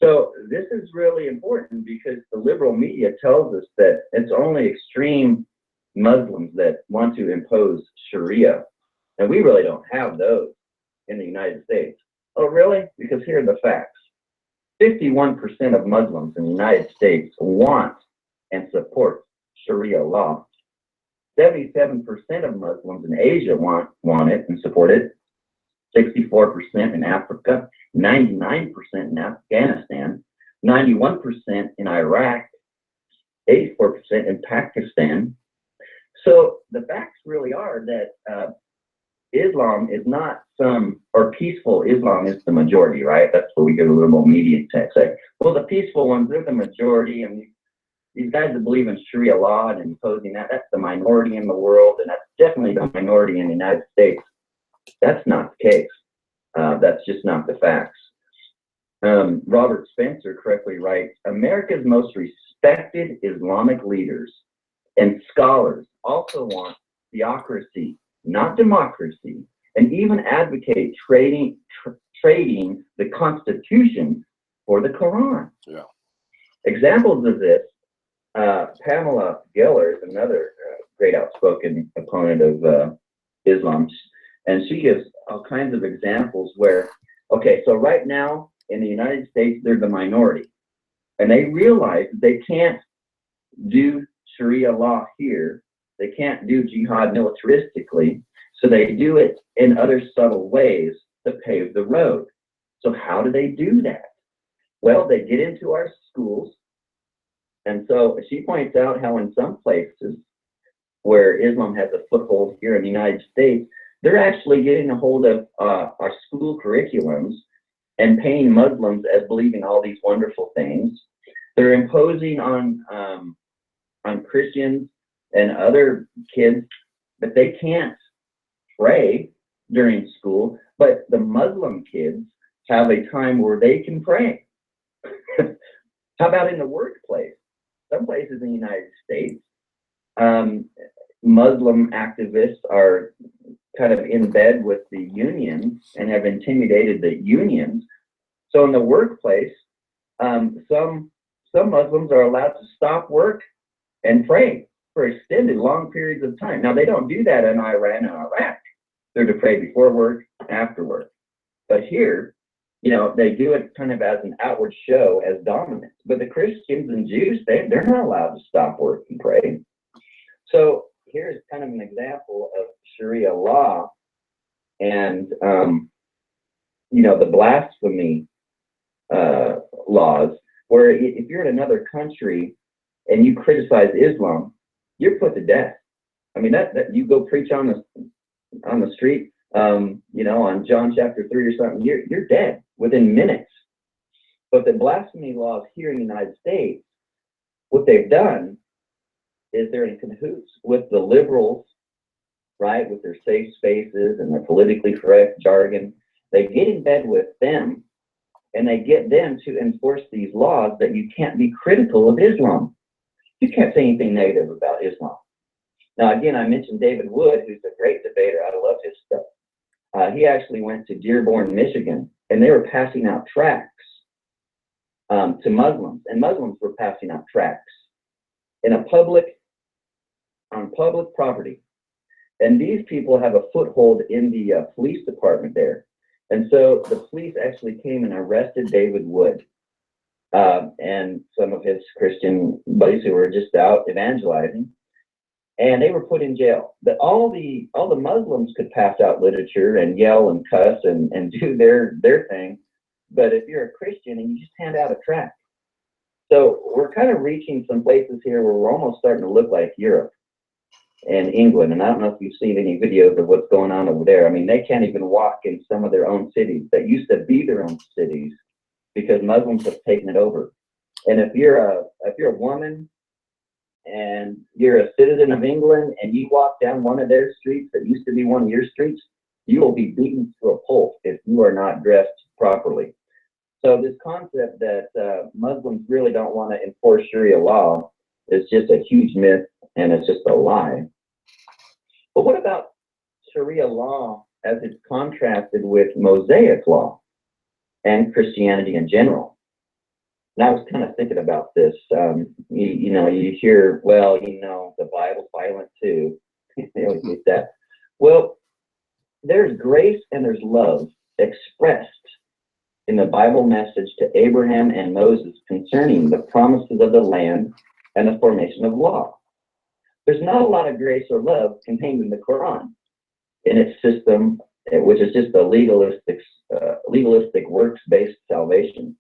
So this is really important because the liberal media tells us that it's only extreme Muslims that want to impose Sharia. And we really don't have those in the United States. Oh, really? Because here are the facts. 51% of Muslims in the United States want and support Sharia law. 77% of Muslims in Asia want it and support it. 64% in Africa, 99% in Afghanistan, 91% in Iraq, 84% in Pakistan. So the facts really are that Islam is not or peaceful Islam is the majority, right? That's where we get a little more media text. Like, well, the peaceful ones, they're the majority, and these guys that believe in Sharia law and imposing that's the minority in the world, and that's definitely the minority in the United States. That's not the case. That's just not the facts. Robert Spencer correctly writes, America's most respected Islamic leaders and scholars also want theocracy, not democracy, and even advocate trading the Constitution for the Quran. Yeah. Examples of this, Pamela Geller is another great outspoken opponent of Islam, and she gives all kinds of examples where, okay, so right now in the United States, they're the minority, and they realize that they can't do Sharia law here. They can't do jihad militaristically, so they do it in other subtle ways to pave the road. So how do they do that? Well, they get into our schools, and so she points out how in some places where Islam has a foothold here in the United States, they're actually getting a hold of our school curriculums and paying Muslims as believing all these wonderful things. They're imposing on Christians and other kids that they can't pray during school, but the Muslim kids have a time where they can pray. How about in the workplace? Some places in the United States, Muslim activists are kind of in bed with the unions and have intimidated the unions. So in the workplace, some Muslims are allowed to stop work and pray for extended long periods of time. Now, they don't do that in Iran and Iraq. They're to pray before work, after work. But here, they do it kind of as an outward show as dominance. But the Christians and Jews, they're not allowed to stop work and pray. So here's kind of an example of Sharia law and, the blasphemy laws, where if you're in another country and you criticize Islam, you're put to death. I mean, that you go preach on the street, on John chapter 3 or something, you're dead within minutes. But the blasphemy laws here in the United States, what they've done is they're in cahoots with the liberals, right, with their safe spaces and their politically correct jargon. They get in bed with them, and they get them to enforce these laws that you can't be critical of Islam. You can't say anything negative about Islam. Now, again, I mentioned David Wood, who's a great debater. I love his stuff. He actually went to Dearborn, Michigan, and they were passing out tracts to Muslims, and Muslims were passing out tracts on public property. And these people have a foothold in the police department there. And so the police actually came and arrested David Wood and some of his Christian buddies who were just out evangelizing. And they were put in jail. But all the Muslims could pass out literature and yell and cuss and do their thing. But if you're a Christian and you just hand out a tract. So we're kind of reaching some places here where we're almost starting to look like Europe and England. And I don't know if you've seen any videos of what's going on over there. I mean, they can't even walk in some of their own cities that used to be their own cities because Muslims have taken it over. And if you're a woman and you're a citizen of England and you walk down one of their streets that used to be one of your streets, you will be beaten to a pulp if you are not dressed properly. So this concept that Muslims really don't want to enforce Sharia law is just a huge myth, and it's just a lie. But what about Sharia law as it's contrasted with Mosaic law and Christianity in general? And I was kind of thinking about this. You hear, well, the Bible's violent too. They always say that. Well, there's grace and there's love expressed in the Bible message to Abraham and Moses concerning the promises of the land and the formation of law. There's not a lot of grace or love contained in the Quran in its system, which is just a legalistic works-based salvation.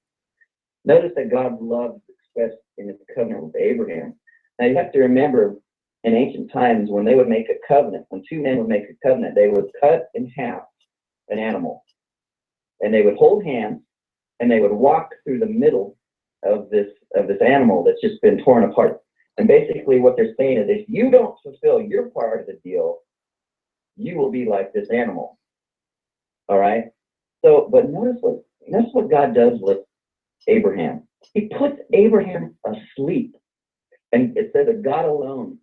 Notice that God's love is expressed in his covenant with Abraham. Now you have to remember, in ancient times, when they would make a covenant, when two men would make a covenant, they would cut in half an animal, and they would hold hands, and they would walk through the middle of this animal that's just been torn apart. And basically what they're saying is, if you don't fulfill your part of the deal, you will be like this animal. All right? So, but notice what God does with Abraham. He puts Abraham asleep. And it says that God alone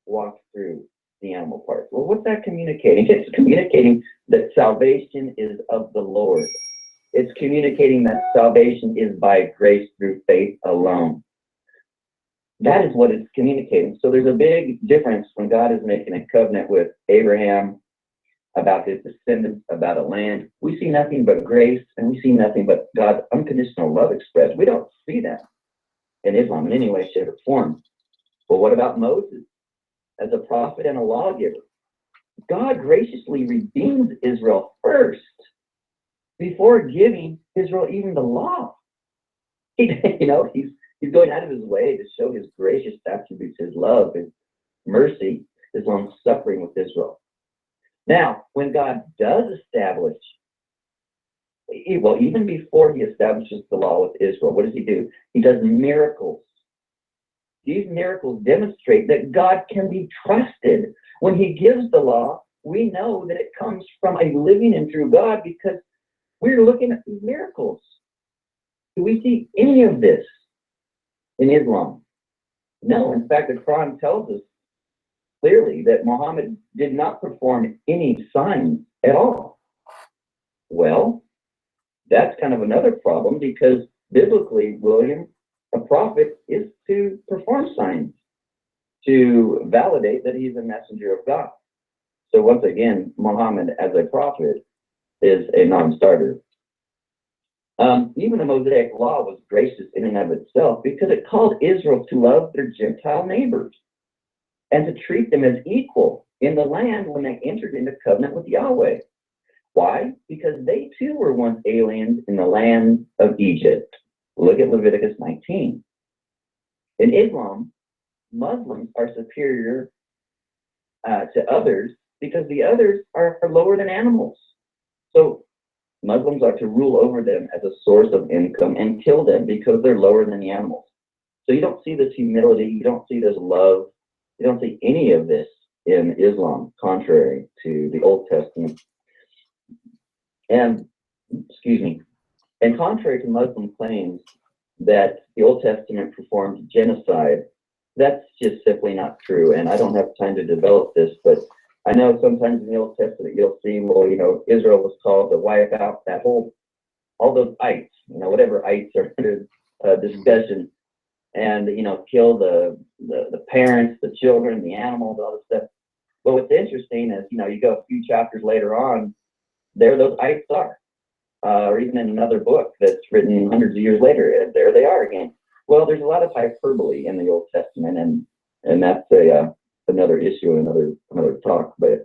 walked through the animal part. Well, what's that communicating? It's communicating that salvation is of the Lord. It's communicating that salvation is by grace through faith alone. That is what it's communicating. So there's a big difference when God is making a covenant with Abraham about his descendants, about a land. We see nothing but grace, and we see nothing but God's unconditional love expressed. We don't see that in Islam in any way, shape, or form. But what about Moses as a prophet and a lawgiver? God graciously redeems Israel first before giving Israel even the law. He's going out of his way to show his gracious attributes, his love, his mercy, his long suffering with Israel. Now, when God does establish, well, even before he establishes the law with Israel, what does he do? He does miracles. These miracles demonstrate that God can be trusted. When he gives the law, we know that it comes from a living and true God, because we're looking at these miracles. Do we see any of this in Islam? No. In fact, the Quran tells us clearly that Muhammad did not perform any signs at all. Well, that's kind of another problem, because biblically, William, a prophet is to perform signs to validate that he's a messenger of God. So once again, Muhammad as a prophet is a non-starter. Even the Mosaic law was gracious in and of itself, because it called Israel to love their Gentile neighbors and to treat them as equal in the land when they entered into covenant with Yahweh. Why? Because they too were once aliens in the land of Egypt. Look at Leviticus 19. In Islam, Muslims are superior to others because the others are lower than animals. So Muslims are to rule over them as a source of income and kill them because they're lower than the animals. So you don't see this humility, you don't see this love, you don't see any of this in Islam, contrary to the Old Testament. And contrary to Muslim claims that the Old Testament performed genocide, that's just simply not true. And I don't have time to develop this, but I know sometimes in the Old Testament you'll see, well, Israel was called to wipe out all those ites, whatever ites are under discussion, and kill the parents, the children, the animals, all this stuff. But what's interesting is, you go a few chapters later on, there those ites are. Or even in another book that's written hundreds of years later, and there they are again. Well, there's a lot of hyperbole in the Old Testament, and that's another issue, another talk, but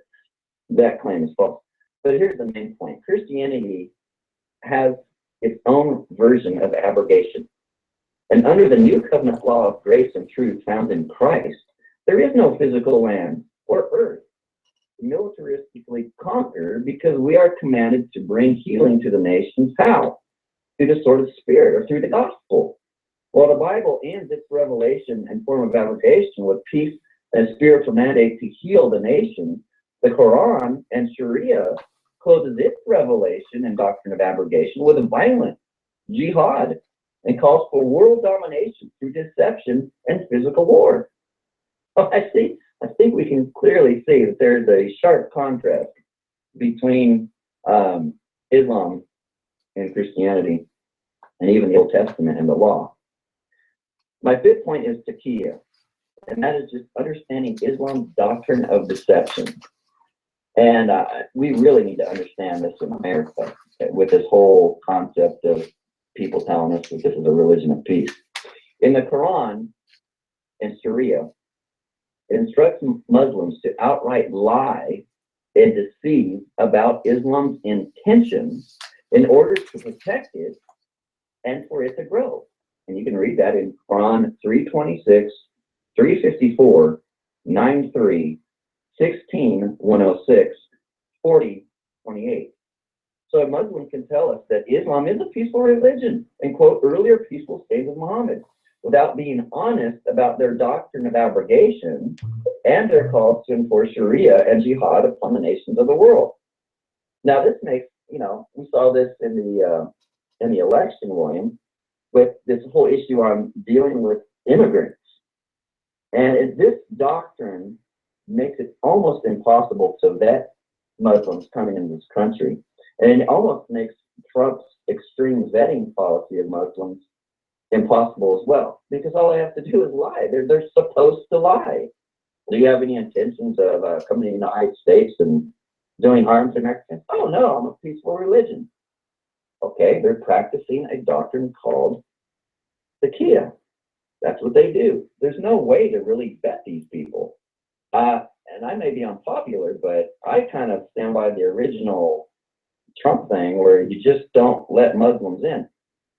that claim is false. But here's the main point. Christianity has its own version of abrogation. And under the new covenant law of grace and truth found in Christ, there is no physical land or earth militaristically conquered, because we are commanded to bring healing to the nations. How? Through the sword of the Spirit, or through the gospel. Well, the Bible ends its revelation and form of abrogation with peace and spiritual mandate to heal the nation. The Quran and Sharia closes its revelation and doctrine of abrogation with a violent jihad and calls for world domination through deception and physical war. I think we can clearly see that there's a sharp contrast between Islam and Christianity, and even the Old Testament and the law. My fifth point is taqiyya, and that is just understanding Islam's doctrine of deception. And we really need to understand this in America with this whole concept of people telling us that this is a religion of peace. In the Quran and Sharia, it instructs Muslims to outright lie and deceive about Islam's intentions in order to protect it and for it to grow. And you can read that in Quran 326, 354, 93, 16, 106, 40, 28. So a Muslim can tell us that Islam is a peaceful religion and quote earlier peaceful stays of Muhammad without being honest about their doctrine of abrogation and their calls to enforce Sharia and jihad upon the nations of the world. Now this makes, we saw this in the election, William, with this whole issue on dealing with immigrants. And this doctrine makes it almost impossible to vet Muslims coming into this country. And it almost makes Trump's extreme vetting policy of Muslims impossible as well, because all they have to do is lie. They're supposed to lie. Do you have any intentions of coming to the United States and doing harm to Americans? Oh no, I'm a peaceful religion. Okay, they're practicing a doctrine called taqiyya. That's what they do. There's no way to really vet these people. And I may be unpopular, but I kind of stand by the original Trump thing where you just don't let Muslims in.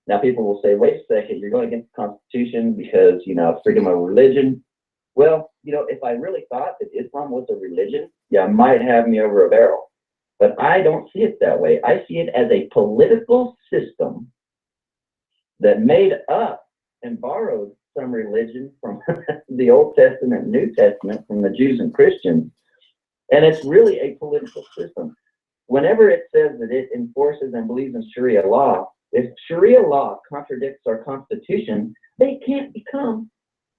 Now people will say, wait a second, you're going against the Constitution because, freedom of religion. Well, if I really thought that Islam was a religion, yeah, might have me over a barrel. But I don't see it that way. I see it as a political system that made up and borrowed some religion from the Old Testament and New Testament from the Jews and Christians. And it's really a political system. Whenever it says that it enforces and believes in Sharia law, if Sharia law contradicts our Constitution, they can't become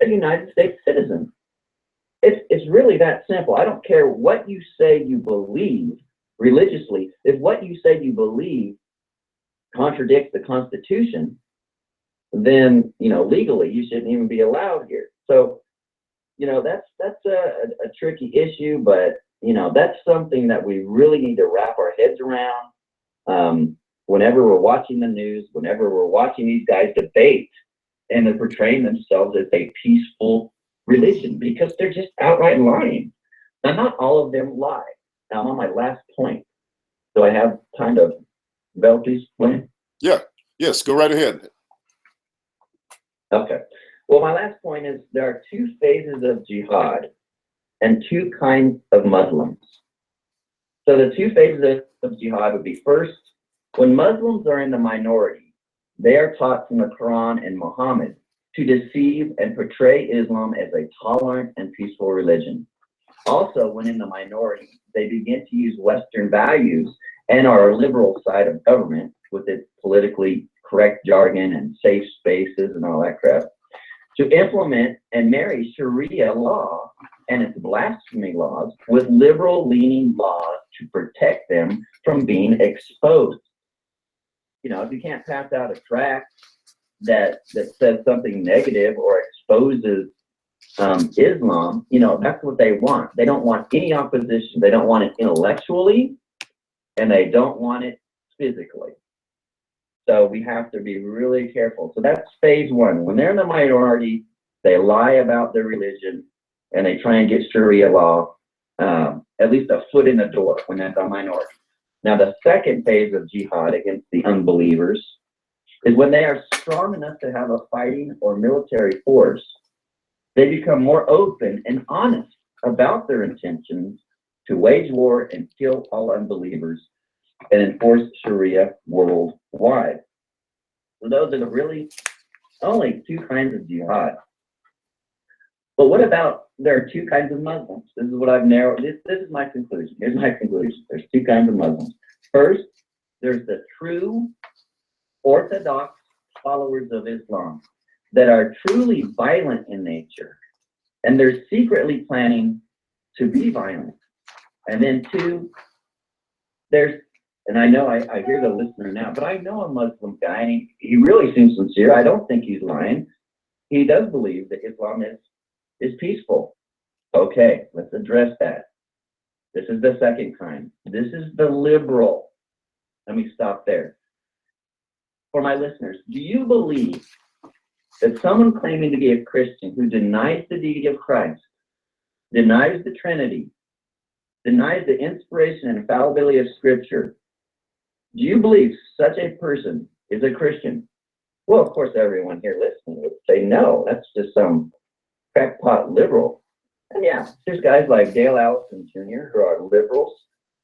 a United States citizen. It's really that simple. I don't care what you say you believe religiously. If what you say you believe contradicts the Constitution, then legally you shouldn't even be allowed here. So that's a tricky issue, but that's something that we really need to wrap our heads around. Whenever we're watching the news, whenever we're watching these guys debate, and they're portraying themselves as a peaceful religion, because they're just outright lying. Now, not all of them lie. Now, I'm on my last point. Do I have time to develop these, William? Yeah. Yes, go right ahead. Okay. Well, my last point is there are two phases of jihad and two kinds of Muslims. So the two phases of jihad would be, first, when Muslims are in the minority, they are taught from the Quran and Muhammad to deceive and portray Islam as a tolerant and peaceful religion. Also, when in the minority, they begin to use Western values and our liberal side of government with its politically correct jargon and safe spaces and all that crap to implement and marry Sharia law and its blasphemy laws with liberal-leaning laws to protect them from being exposed. If you can't pass out a tract that says something negative or exposes Islam, that's what they want. They don't want any opposition. They don't want it intellectually, and they don't want it physically. So we have to be really careful. So that's phase one. When they're in the minority, they lie about their religion, and they try and get Sharia law at least a foot in the door when that's a minority. Now, the second phase of jihad against the unbelievers is when they are strong enough to have a fighting or military force. They become more open and honest about their intentions to wage war and kill all unbelievers and enforce Sharia worldwide. So those are the really only two kinds of jihad. But what about there are two kinds of Muslims? This is what I've narrowed. This is my conclusion. Here's my conclusion. There's two kinds of Muslims. First, there's the true orthodox followers of Islam that are truly violent in nature, and they're secretly planning to be violent. And then two, and I know I hear the listener now, but I know a Muslim guy, and he really seems sincere. I don't think he's lying. He does believe that Islam is peaceful. Okay, let's address that. This is the second kind. This is the liberal. Let me stop there. For my listeners, do you believe that someone claiming to be a Christian who denies the deity of Christ, denies the Trinity, denies the inspiration and infallibility of Scripture, do you believe such a person is a Christian? Well, of course, everyone here listening would say, no, that's just some crackpot liberal. And yeah, there's guys like Dale Allison Jr. who are liberals.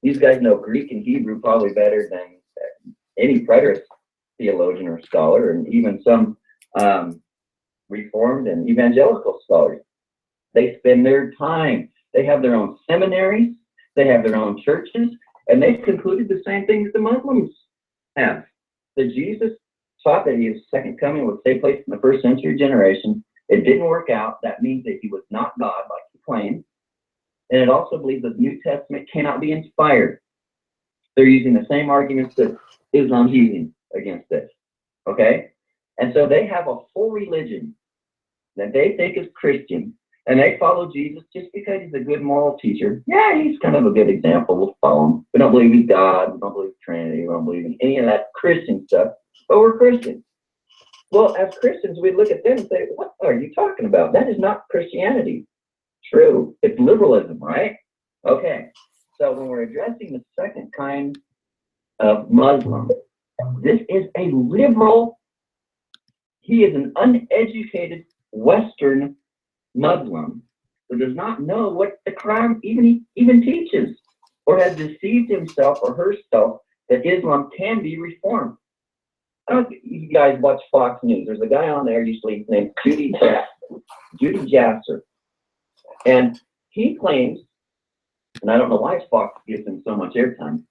These guys know Greek and Hebrew probably better than any preterist theologian or scholar, and even some Reformed and evangelical scholars. They spend their time. They have their own seminaries. They have their own churches, and they've concluded the same things the Muslims have. That Jesus taught that his second coming would take place in the first century generation. It didn't work out. That means that he was not God, like he claimed. And it also believes that the New Testament cannot be inspired. They're using the same arguments that Islam's using against this. Okay? And so they have a full religion that they think is Christian, and they follow Jesus just because he's a good moral teacher. Yeah, he's kind of a good example. We'll follow him. We don't believe he's God. We don't believe Trinity. We don't believe in any of that Christian stuff, but we're Christians. Well, as Christians, we look at them and say, what are you talking about? That is not Christianity. True. It's liberalism, right? Okay. So when we're addressing the second kind of Muslim, this is a liberal. He is an uneducated Western Muslim who does not know what the Quran even teaches, or has deceived himself or herself that Islam can be reformed. I don't know if you guys watch Fox News. There's a guy on there usually named Judy Jasser. And he claims, and I don't know why Fox gives him so much airtime,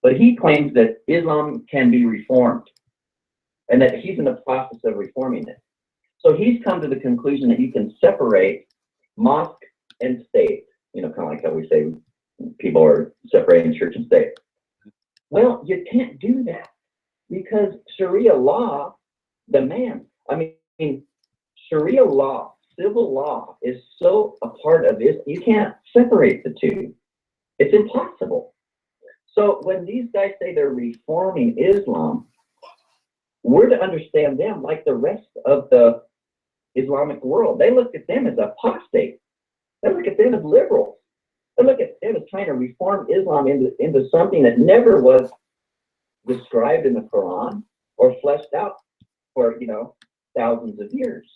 but he claims that Islam can be reformed and that he's in the process of reforming it. So he's come to the conclusion that you can separate mosque and state, kind of like how we say people are separating church and state. Well, you can't do that because Sharia law demands, Sharia law, civil law is so a part of this, you can't separate the two. It's impossible. So when these guys say they're reforming Islam, we're to understand them like the rest of the Islamic world. They look at them as apostate. They look at them as liberals. They look at them as trying to reform Islam into something that never was described in the Quran or fleshed out for, thousands of years.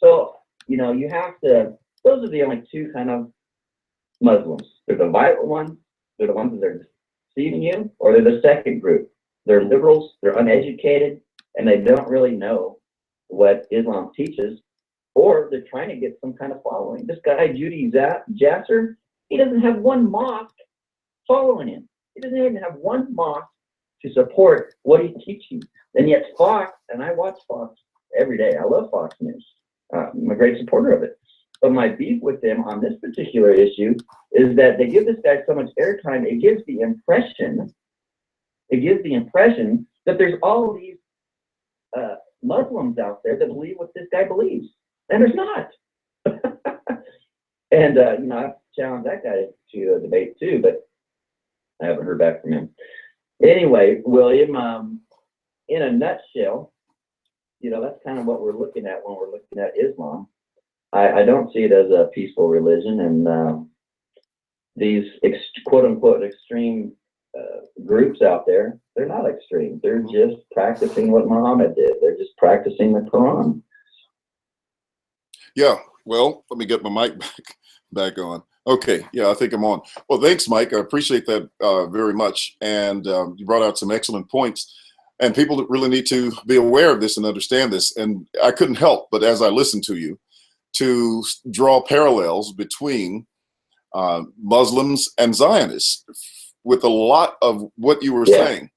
So, you have to, those are the only two kind of Muslims. They're the violent ones, they're the ones that are deceiving you, or they're the second group. They're liberals, they're uneducated, and they don't really know what Islam teaches, or they're trying to get some kind of following. This guy, Judy Jasser, he doesn't have one mosque following him. He doesn't even have one mosque to support what he's teaching. And yet Fox, and I watch Fox every day. I love Fox News. I'm a great supporter of it. But my beef with them on this particular issue is that they give this guy so much airtime, it gives the impression that there's all these Muslims out there that believe what this guy believes. And there's not. And, I've challenged that guy to a debate too, but I haven't heard back from him. Anyway, William, in a nutshell, that's kind of what we're looking at when we're looking at Islam. I don't see it as a peaceful religion, and these quote-unquote extreme groups out there, they're not extreme. They're just practicing what Muhammad did. They're just practicing the Quran. Yeah, well, let me get my mic back on. Okay, yeah, I think I'm on. Well, thanks, Mike. I appreciate that very much. And you brought out some excellent points. And people really need to be aware of this and understand this. And I couldn't help but, as I listened to you, to draw parallels between Muslims and Zionists with a lot of what you were saying.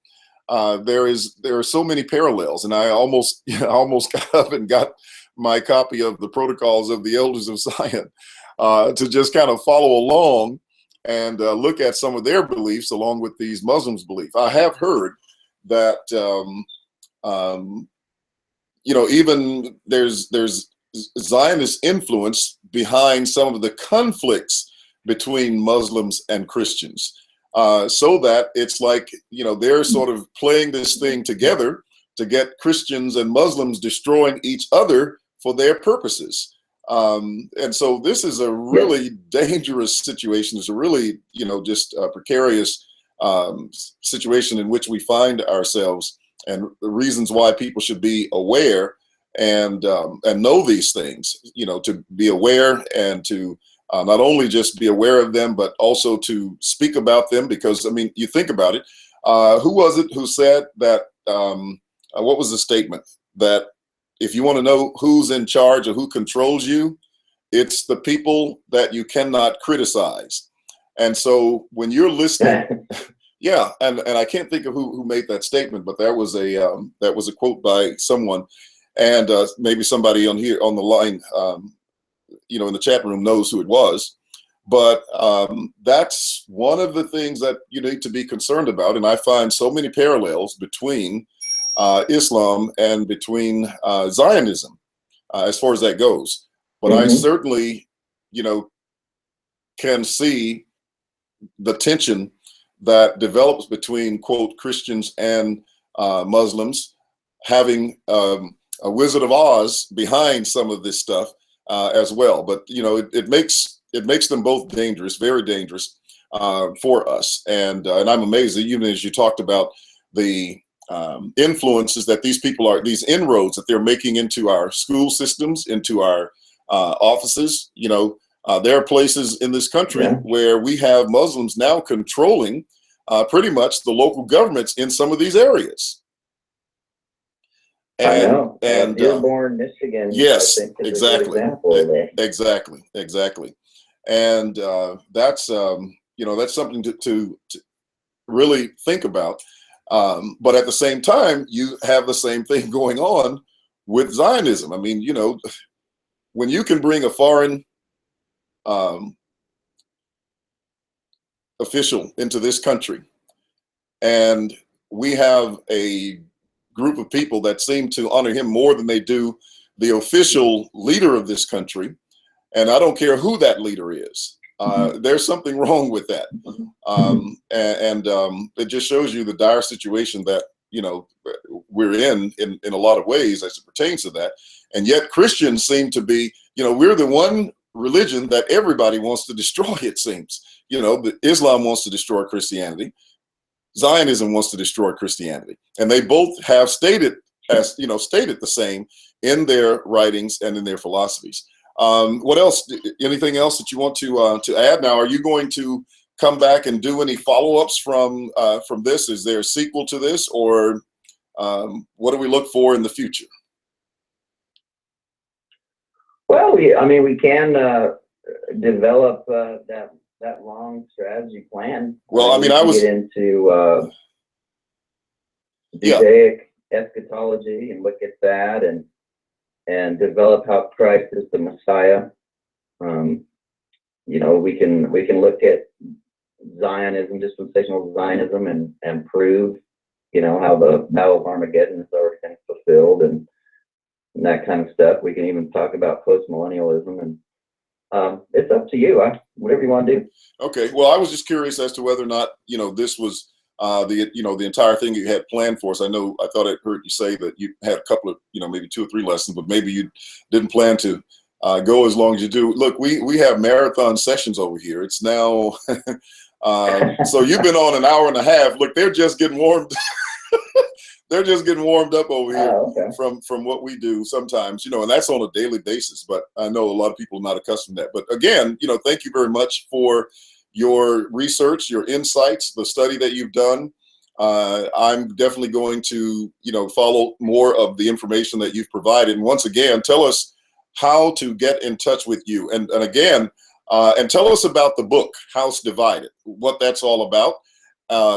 There are so many parallels, and I almost got up and got my copy of the Protocols of the Elders of Zion to just kind of follow along and look at some of their beliefs along with these Muslims' belief. I have heard that even there's Zionist influence behind some of the conflicts between Muslims and Christians, so that it's like they're sort of playing this thing together to get Christians and Muslims destroying each other for their purposes. And so this is a really dangerous situation. It's a really just a precarious situation in which we find ourselves, and the reasons why people should be aware and know these things, to be aware and to not only just be aware of them, but also to speak about them. Because, I mean, you think about it. Who was it who said that, what was the statement? That if you want to know who's in charge or who controls you, it's the people that you cannot criticize. And so when you're listening, yeah, and I can't think of who made that statement, but that was a quote by someone, and maybe somebody on the line, in the chat room knows who it was. But that's one of the things that you need to be concerned about, and I find so many parallels between Islam and between Zionism as far as that goes. But I certainly, can see the tension that develops between, quote, Christians and Muslims, having a Wizard of Oz behind some of this stuff as well. But it makes them both dangerous, very dangerous for us. And I'm amazed that even as you talked about the influences that these people are, these inroads that they're making into our school systems, into our offices. There are places in this country where we have Muslims now controlling pretty much the local governments in some of these areas. I know. And Dearborn, Michigan. Yes, I think is exactly. A good example of that. Exactly. And that's something to really think about. But at the same time, you have the same thing going on with Zionism. I mean, when you can bring a foreign official into this country, and we have a group of people that seem to honor him more than they do the official leader of this country, and I don't care who that leader is, there's something wrong with that. And it just shows you the dire situation that we're in a lot of ways as it pertains to that. And yet Christians seem to be, we're the one religion that everybody wants to destroy, it seems. Islam wants to destroy Christianity. Zionism wants to destroy Christianity. And they both have stated the same in their writings and in their philosophies. What else? Anything else that you want to add? Now, are you going to come back and do any follow-ups from this? Is there a sequel to this, or what do we look for in the future? Well, we can develop that long strategy plan. Well, I was get into Judaic eschatology and look at that, and develop how Christ is the Messiah. We can look at Zionism, dispensational Zionism, and prove, how the Battle of Armageddon has already been fulfilled and that kind of stuff. We can even talk about postmillennialism, and it's up to you. Whatever you want to do. Okay. Well, I was just curious as to whether or not this was the entire thing you had planned for us. I thought I heard you say that you had a couple of maybe 2 or 3 lessons, but maybe you didn't plan to go as long as you do. Look, we have marathon sessions over here. It's now so you've been on an hour and a half. Look, they're just getting warmed. They're just getting warmed up over here from what we do sometimes, and that's on a daily basis. But I know a lot of people are not accustomed to that. But again, thank you very much for your research, your insights, the study that you've done. I'm definitely going to, follow more of the information that you've provided. And once again, tell us how to get in touch with you. And again, and tell us about the book, House Divided, what that's all about.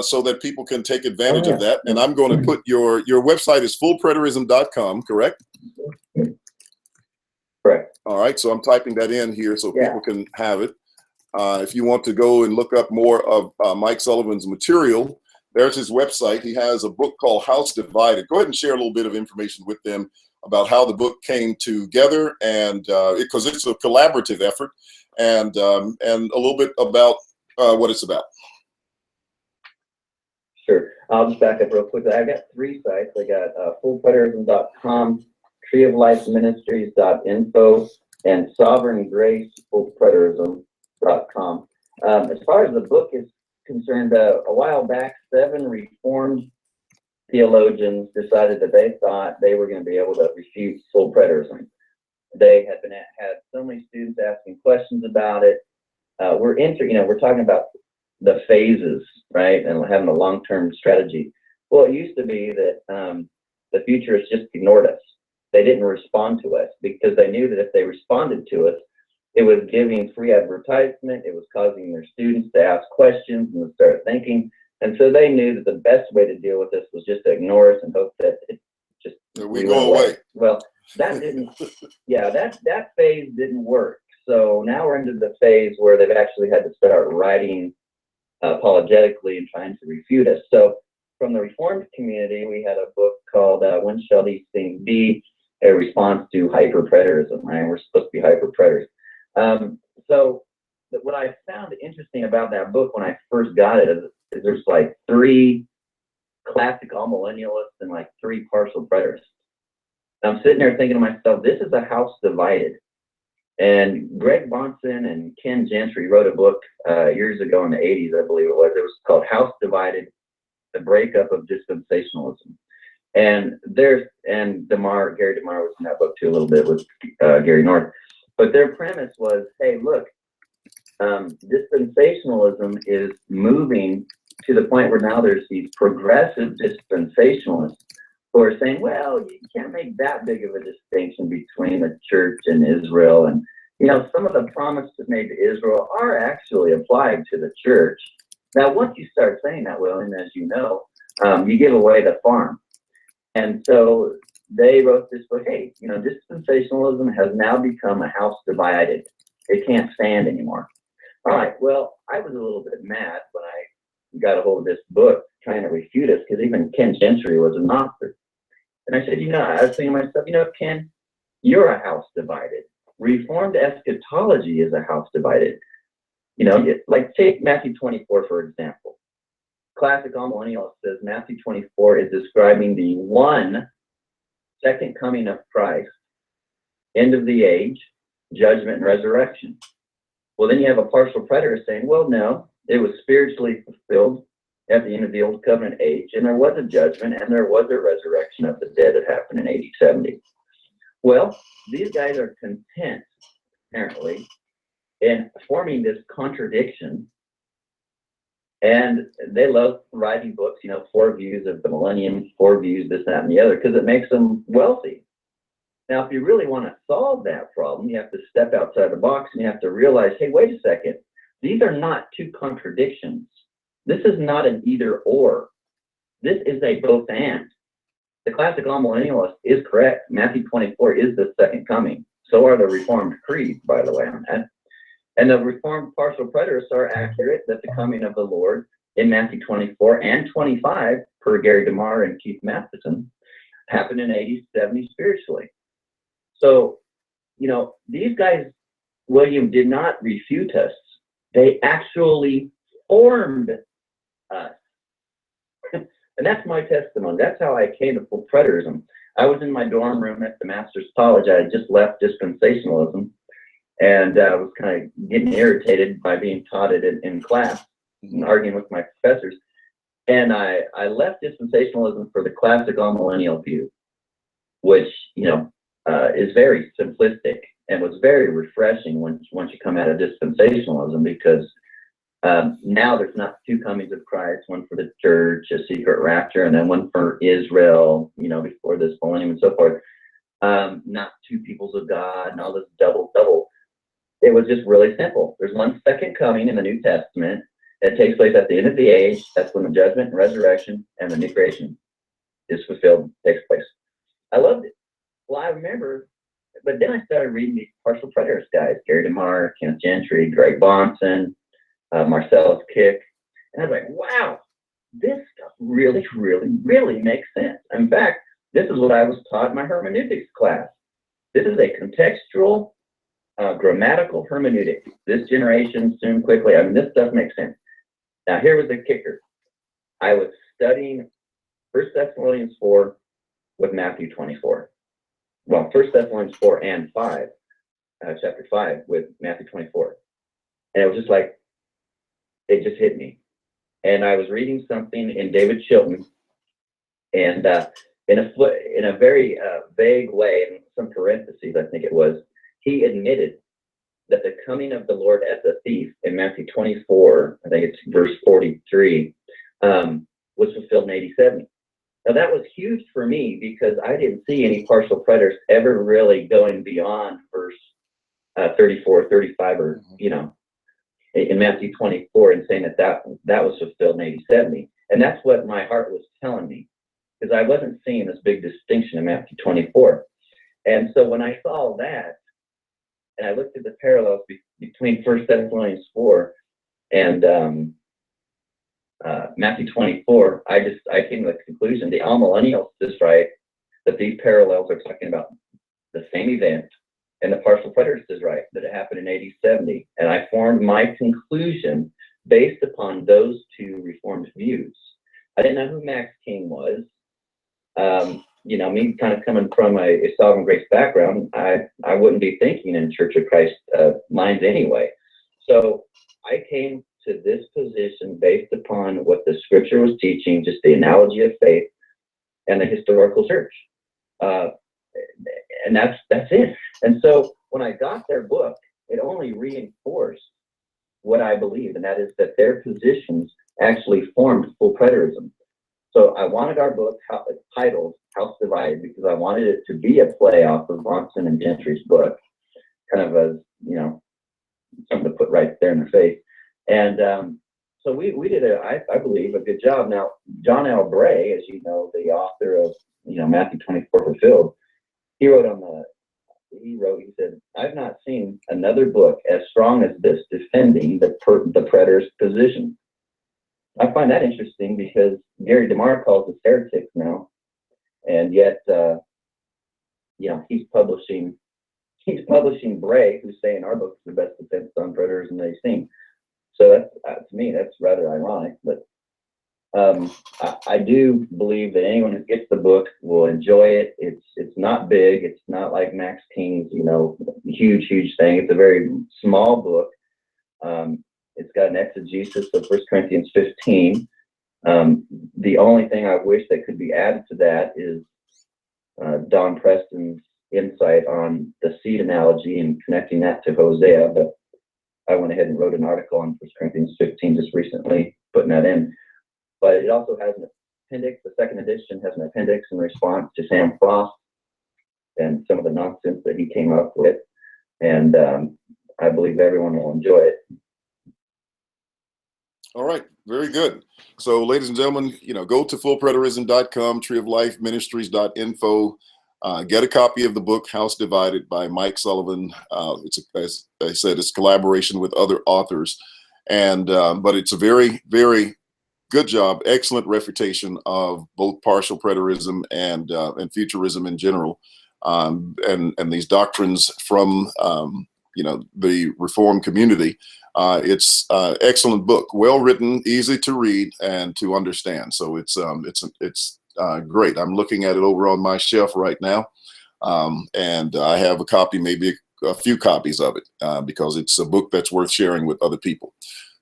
So that people can take advantage of that. And I'm going to put your website is fullpreterism.com, correct? Correct. All right. So I'm typing that in here so people can have it. If you want to go and look up more of Mike Sullivan's material, there's his website. He has a book called House Divided. Go ahead and share a little bit of information with them about how the book came together, and because it's a collaborative effort, and a little bit about what it's about. Sure. I'll just back up real quickly. I've got 3 sites. I got fullpreterism.com, treeoflifeministries.info, and sovereigngracefullpreterism.com. As far as the book is concerned, a while back, 7 Reformed theologians decided that they thought they were going to be able to refute full preterism. They had so many students asking questions about it. We're talking about the phases, right, and having a long-term strategy. Well, it used to be that the futurists just ignored us. They didn't respond to us because they knew that if they responded to us, it was giving free advertisement. It was causing their students to ask questions and to start thinking. And so they knew that the best way to deal with this was just to ignore us and hope that it just we go away. Well, that didn't. Yeah, that phase didn't work. So now we're into the phase where they've actually had to start writing apologetically and trying to refute us. So from the Reformed community, we had a book called "When Shall These Things Be?" A response to hyper-preterism. Right? We're supposed to be hyper-preterists. So what I found interesting about that book when I first got it is there's like 3 classic all-millennialists and like 3 partial preterists. I'm sitting there thinking to myself, this is a house divided. And Greg Bonson and Ken Gentry wrote a book years ago in the 80s, I believe it was. It was called House Divided, The Breakup of Dispensationalism. And Gary DeMar was in that book too a little bit with Gary North. But their premise was, hey, look, dispensationalism is moving to the point where now there's these progressive dispensationalists who are saying, well, you can't make that big of a distinction between the church and Israel. And, some of the promises made to Israel are actually applied to the church. Now, once you start saying that, William, as you know, you give away the farm. And so they wrote this book, hey, dispensationalism has now become a house divided. It can't stand anymore. All right, well, I was a little bit mad when I got a hold of this book trying to refute us because even Ken Gentry was an author. And I said, I was thinking to myself, Ken, you're a house divided. Reformed eschatology is a house divided. Like take Matthew 24, for example. Classic all-millennialist says Matthew 24 is describing the one second coming of Christ, end of the age, judgment, and resurrection. Well, then you have a partial preterist saying, well, no, it was spiritually fulfilled at the end of the old covenant age, and there was a judgment, and there was a resurrection of the dead that happened in AD 70. Well, these guys are content, apparently, in forming this contradiction, and they love writing books, 4 views of the millennium, 4 views, this, that, and the other, because it makes them wealthy. Now, if you really want to solve that problem, you have to step outside the box and you have to realize, hey, wait a second. These are not 2 contradictions. This is not an either or. This is a both and. The classic all-millennialist is correct. Matthew 24 is the second coming. So are the Reformed creeds, by the way, on that. And the Reformed partial preterists are accurate that the coming of the Lord in Matthew 24 and 25, per Gary DeMar and Keith Matheson, happened in AD 70 spiritually. So, these guys, William, did not refute us. They actually formed us. And that's my testimony. That's how I came to full preterism. I was in my dorm room at the Master's College. I had just left dispensationalism. And I was kind of getting irritated by being taught it in class and arguing with my professors. And I left dispensationalism for the classic all-millennial view, which, is very simplistic and was very refreshing once you come out of dispensationalism, because now there's not 2 comings of Christ, one for the church, a secret rapture, and then one for Israel, before this millennium and so forth. Not 2 peoples of God and all this double. It was just really simple. There's one second coming in the New Testament that takes place at the end of the age. That's when the judgment and resurrection and the new creation is fulfilled, takes place. I loved it. Well, I remember, but then I started reading these partial preterist guys, Gary DeMar, Kenneth Gentry, Greg Bonson, Marcellus Kick. And I was like, wow, this stuff really, really, really makes sense. In fact, this is what I was taught in my hermeneutics class. This is a contextual, grammatical hermeneutic. This generation, soon, quickly. This stuff makes sense. Now, here was the kicker. I was studying 1 Thessalonians 4 with Matthew 24. Well, 1 Thessalonians 4 and 5, chapter 5 with Matthew 24. And it was just like, it just hit me. And I was reading something in David Chilton, and in a very vague way, and some parentheses, I think it was, he admitted that the coming of the Lord as a thief in Matthew 24, I think it's verse 43, was fulfilled in AD 70. Now that was huge for me because I didn't see any partial preterists ever really going beyond verse 34, 35, or, in Matthew 24 and saying that was fulfilled in AD 70. And that's what my heart was telling me, because I wasn't seeing this big distinction in Matthew 24. And so when I saw that, and I looked at the parallels between 1 Thessalonians 4 and Matthew 24, I came to the conclusion the amillennialists is right, that these parallels are talking about the same event, and the partial preterist is right, that it happened in AD 70. And I formed my conclusion based upon those two Reformed views. I didn't know who Max King was. Me kind of coming from a Sovereign Grace background, I wouldn't be thinking in Church of Christ lines anyway. So I came to this position based upon what the scripture was teaching, just the analogy of faith and the historical church. And that's it. And so when I got their book, it only reinforced what I believed, and that is that their positions actually formed full preterism. So I wanted our book titled House Divided because I wanted it to be a play off of Bronson and Gentry's book, kind of as, something to put right there in their face. And so we did, I believe, a good job. Now, John L. Bray, as you know, the author of, Matthew 24 fulfilled, he said, I've not seen another book as strong as this defending the preterist position. I find that interesting because Gary DeMar calls us heretics now, and yet, he's publishing Bray, who's saying our book is the best defense on preterism that he's seen. So that's, to me, that's rather ironic. But I do believe that anyone who gets the book will enjoy it. It's not big. It's not like Max King's, huge thing. It's a very small book. It's got an exegesis of 1 Corinthians 15. The only thing I wish that could be added to that is Don Preston's insight on the seed analogy and connecting that to Hosea. But I went ahead and wrote an article on 1 Corinthians 15 just recently, putting that in. But it also has an appendix. The second edition has an appendix in response to Sam Frost and some of the nonsense that he came up with. And I believe everyone will enjoy it. All right, very good. So, ladies and gentlemen, go to fullpreterism.com, treeoflifeministries.info. Get a copy of the book House Divided by Mike Sullivan. As I said, it's collaboration with other authors, and but it's a very, very good job, excellent refutation of both partial preterism and futurism in general, and these doctrines from the Reformed community. It's an excellent book, well written, easy to read and to understand. So it's great. I'm looking at it over on my shelf right now, and I have a copy, maybe a few copies of it, because it's a book that's worth sharing with other people.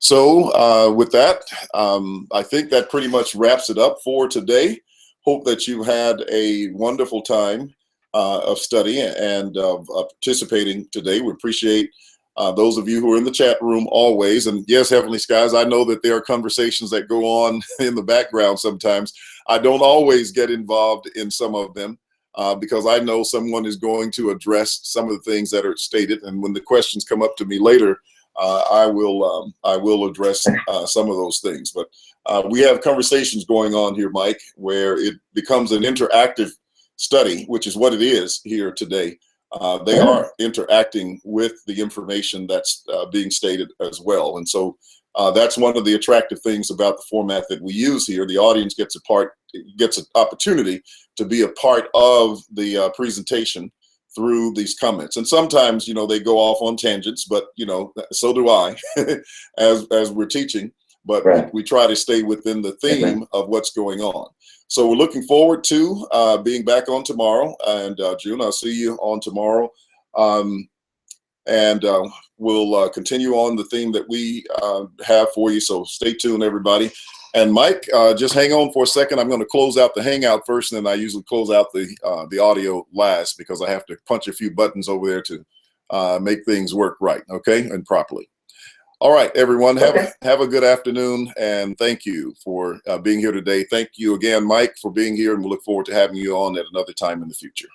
So with that, I think that pretty much wraps it up for today. Hope that you had a wonderful time of study and of participating today. We appreciate those of you who are in the chat room always. And yes, Heavenly Skies, I know that there are conversations that go on in the background sometimes. I don't always get involved in some of them because I know someone is going to address some of the things that are stated. And when the questions come up to me later, I will address some of those things. But we have conversations going on here, Mike, where it becomes an interactive study, which is what it is here today. They are interacting with the information that's being stated as well. And so that's one of the attractive things about the format that we use here. The audience gets an opportunity to be a part of the presentation through these comments. And sometimes, they go off on tangents, but, so do I as we're teaching. But right. we try to stay within the theme of what's going on. So we're looking forward to being back on tomorrow. And June, I'll see you on tomorrow. And we'll continue on the theme that we have for you. So stay tuned, everybody. And Mike, just hang on for a second. I'm going to close out the Hangout first, and then I usually close out the audio last because I have to punch a few buttons over there to make things work right, okay, and properly. All right, everyone, have a good afternoon, and thank you for being here today. Thank you again, Mike, for being here, and we look forward to having you on at another time in the future.